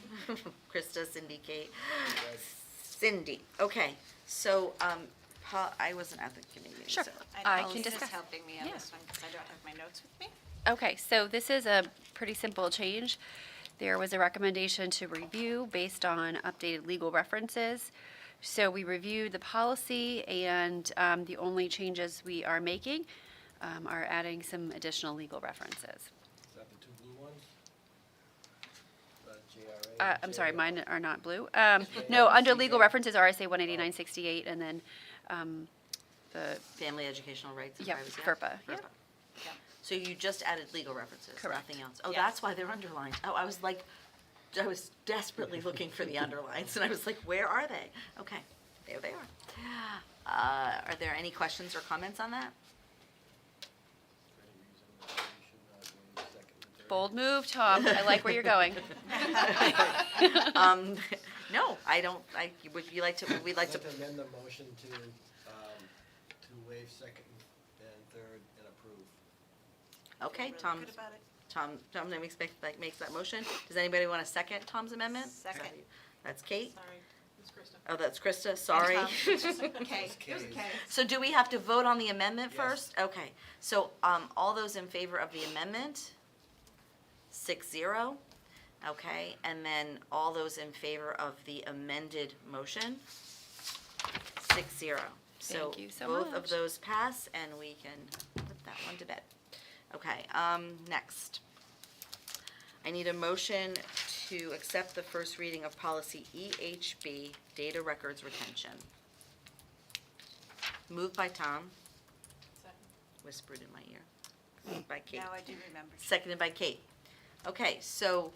Krista, Cindy, Kate. Cindy, okay. So, I wasn't at the committee meeting, Sure. so. I know can Lisa's discuss. helping me on Yeah. this one because I don't have my notes with me. Okay, so this is a pretty simple change. There was a recommendation to review based on updated legal references. So we reviewed the policy, and the only changes we are making are adding some additional legal references. Is that the two blue ones? JRA and I'm sorry, JRA? mine are not blue. No, under legal references, RSA 18968, and then the, Family Educational Rights and Yeah, Privacy. FERPA, yeah. Yeah. So you just added legal references, Correct. nothing else? Oh, Yes. that's why they're underlined. Oh, I was desperately looking for the underlines, and I was like, where are they? Okay, there they are. Are there any questions or comments on that? Any reason that we should not waive second and third? bold move, Tom. I like where you're going. No, I don't, would you like to, we'd like to, I'd like to amend the motion to waive second and third and approve. okay, Really Tom, good about it. Tom makes that motion. Does anybody want to second Tom's amendment? Second. That's Kate. Sorry, Ms. Krista. Oh, that's Krista, sorry. Okay. It was okay. So do we have to vote on the amendment Yes. first? Okay, so, all those in favor of the amendment? 6-0. Okay, and then all those in favor of the amended motion? 6-0. Thank you so Both of much. those pass, and we can put that one to bed. Okay, next. I need a motion to accept the first reading of policy EHB, data records retention. Moved by Tom, Second. whispered in my ear. Moved by Kate. Now I do remember. Seconded by Kate. Okay, so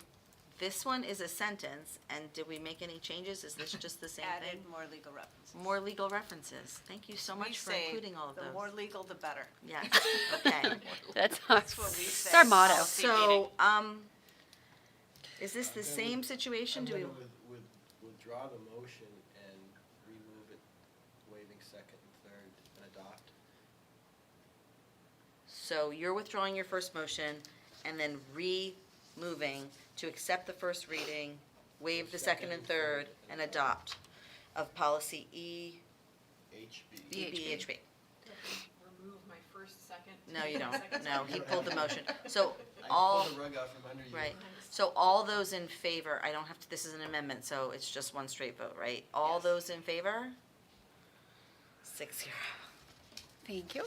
this one is a sentence, and did we make any changes? Is this just the same thing? Added more legal references. More legal references. Thank you so We much for say including all of those. The more legal, the better. Yes, okay. That's That's what we it's say. our motto. Policy So, meeting. is this the same situation? Do we, I'm gonna withdraw the motion and remove it, waiving second and third and adopt. so you're withdrawing your first motion and then removing to accept the first reading, waive the second and third, and adopt of policy HB. EBHB. Remove my first, second. No, you don't. second, No, second. he pulled the motion. So I all, pulled the rug out from under you. right. So all those in favor, I don't have to, this is an amendment, so it's just one straight vote, right? All Yes. those in favor? 6-0. Thank you.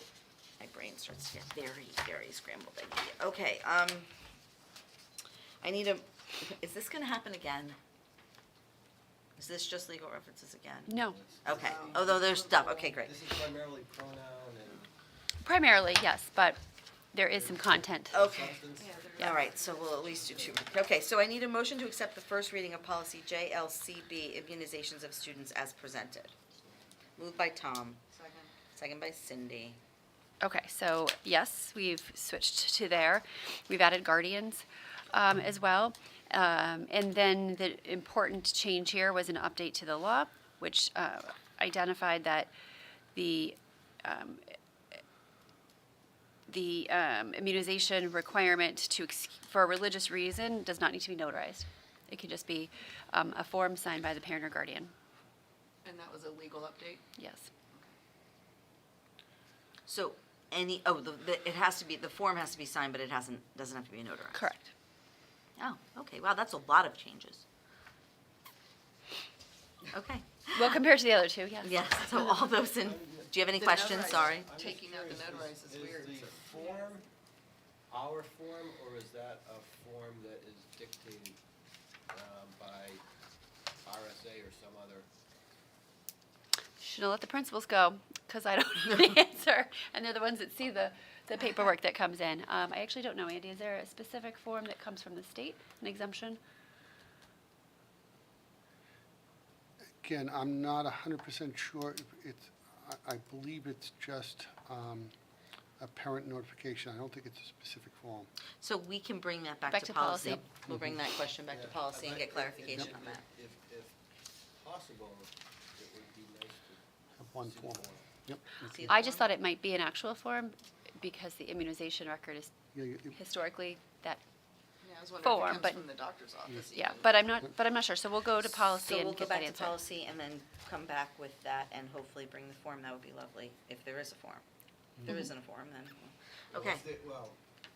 My brain starts to get very, very scrambled. Okay, I need a, is this gonna happen again? Is this just legal references again? No, Okay, although there's stuff, okay, great. This is primarily pronoun and primarily, yes, but there is some content. Okay, substance. all right, so we'll at least do two. Okay, so I need a motion to accept the first reading of policy JLCB, immunizations of students as presented. Moved by Tom, second by Cindy. Okay, so yes, we've switched to there. We've added guardians as well. And then the important change here was an update to the law, which identified that the immunization requirement for a religious reason does not need to be notarized. It can just be a form signed by the parent or guardian. And that was a legal update? Yes. So it has to be, the form has to be signed, but it doesn't have to be notarized. Correct. Oh, okay, wow, that's a lot of changes. Okay, Well, compared to the other two, yes. yes, so all those in, do you have any The questions, notarized- sorry? I'm just Taking out the curious, notarized is weird, Is so- the form our form, or is that a form that is dictated by RSA or some other? Should have let the principals go, because I don't know the answer, and they're the ones that see the paperwork that comes in. I actually don't know, Andy, is there a specific form that comes from the state, an exemption? Again, I'm not 100% sure if it's, I believe it's just a parent notification. I don't think it's a specific form. So we can bring that back Back to to policy. policy. We'll bring that question back to Yeah, policy and I'd get like- clarification if- on that. If possible, it would be nice to Have one see the form. form. Yep. See the I just form? thought it might be an actual form, because the immunization record is Yeah, historically that, Yeah, I was wondering Form, if it but- comes from the doctor's office. yeah, even. but I'm not sure, so we'll go to policy So and we'll go get that back to answer. policy and then come back with that and hopefully bring the form. That would be lovely, if there is a form. If there isn't a form, then, Well, okay.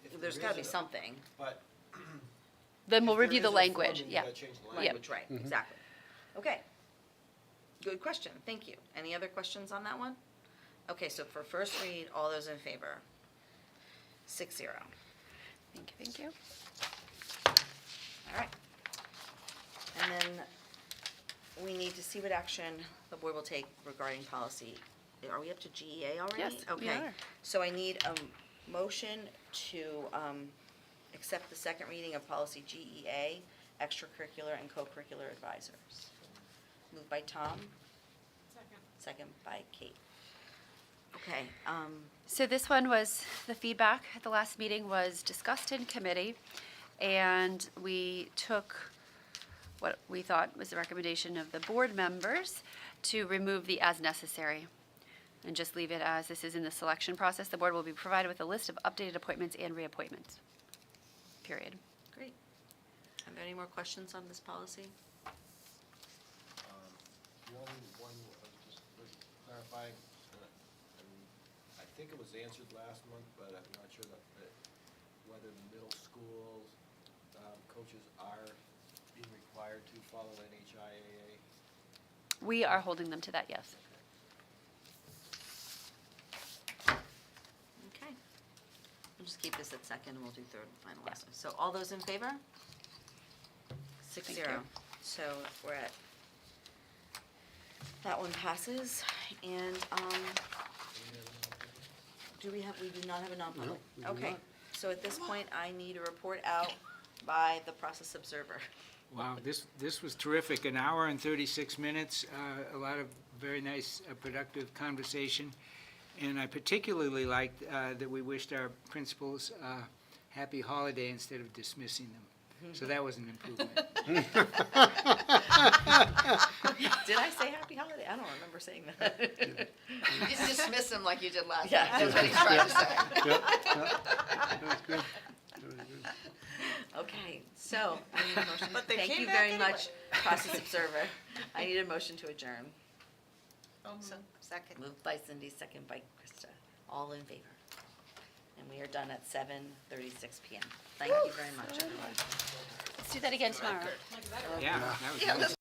if There's there gotta be isn't a- something. But. Then we'll if there review the isn't a form, language, then you yeah. gotta change the Yep. language. Language, right, exactly. Okay. Good question, thank you. Any other questions on that one? Okay, so for first read, all those in favor? 6-0. Thank you. All right. And then we need to see what action the board will take regarding policy. Are we up to GEA already? Yes, we Okay. are. So I need a motion to accept the second reading of policy GEA, extracurricular and co-curricular advisors. Moved by Tom, Second. second by Kate. Okay, So this one was, the feedback at the last meeting was discussed in committee, and we took what we thought was the recommendation of the board members to remove the as necessary, and just leave it as this is in the selection process. The board will be provided with a list of updated appointments and reappointments. Period. great. Are there any more questions on this policy? The only one, just to clarify, and I think it was answered last month, but I'm not sure that whether the middle school coaches are being required to follow NHIAA. We are holding them to that, yes. Okay. We'll just keep this at second, and we'll do third and final last. So all those in favor? 6-0. Thank you. So we're at, that one passes, and, we do not have a non-public? No, we do Okay, not. so at this point, I need a report out by the process observer. Wow, this was terrific, an hour and 36 minutes, a lot of very nice, productive conversation. And I particularly liked that we wished our principals happy holiday instead of dismissing them. So that was an improvement. Did I say happy holiday? I don't remember saying that. You just dismiss them like you did last Yeah. time. That's what he's trying to say. That was good. That was good. Okay, so, I need a motion. But they Thank came you back very anyway. much, process observer. I need a motion to adjourn. Second. Moved by Cindy, second by Krista. All in favor? And we are done at 7:36 PM. Thank you very much, everyone. Let's do that again tomorrow. Yeah, that was Yeah, good. let's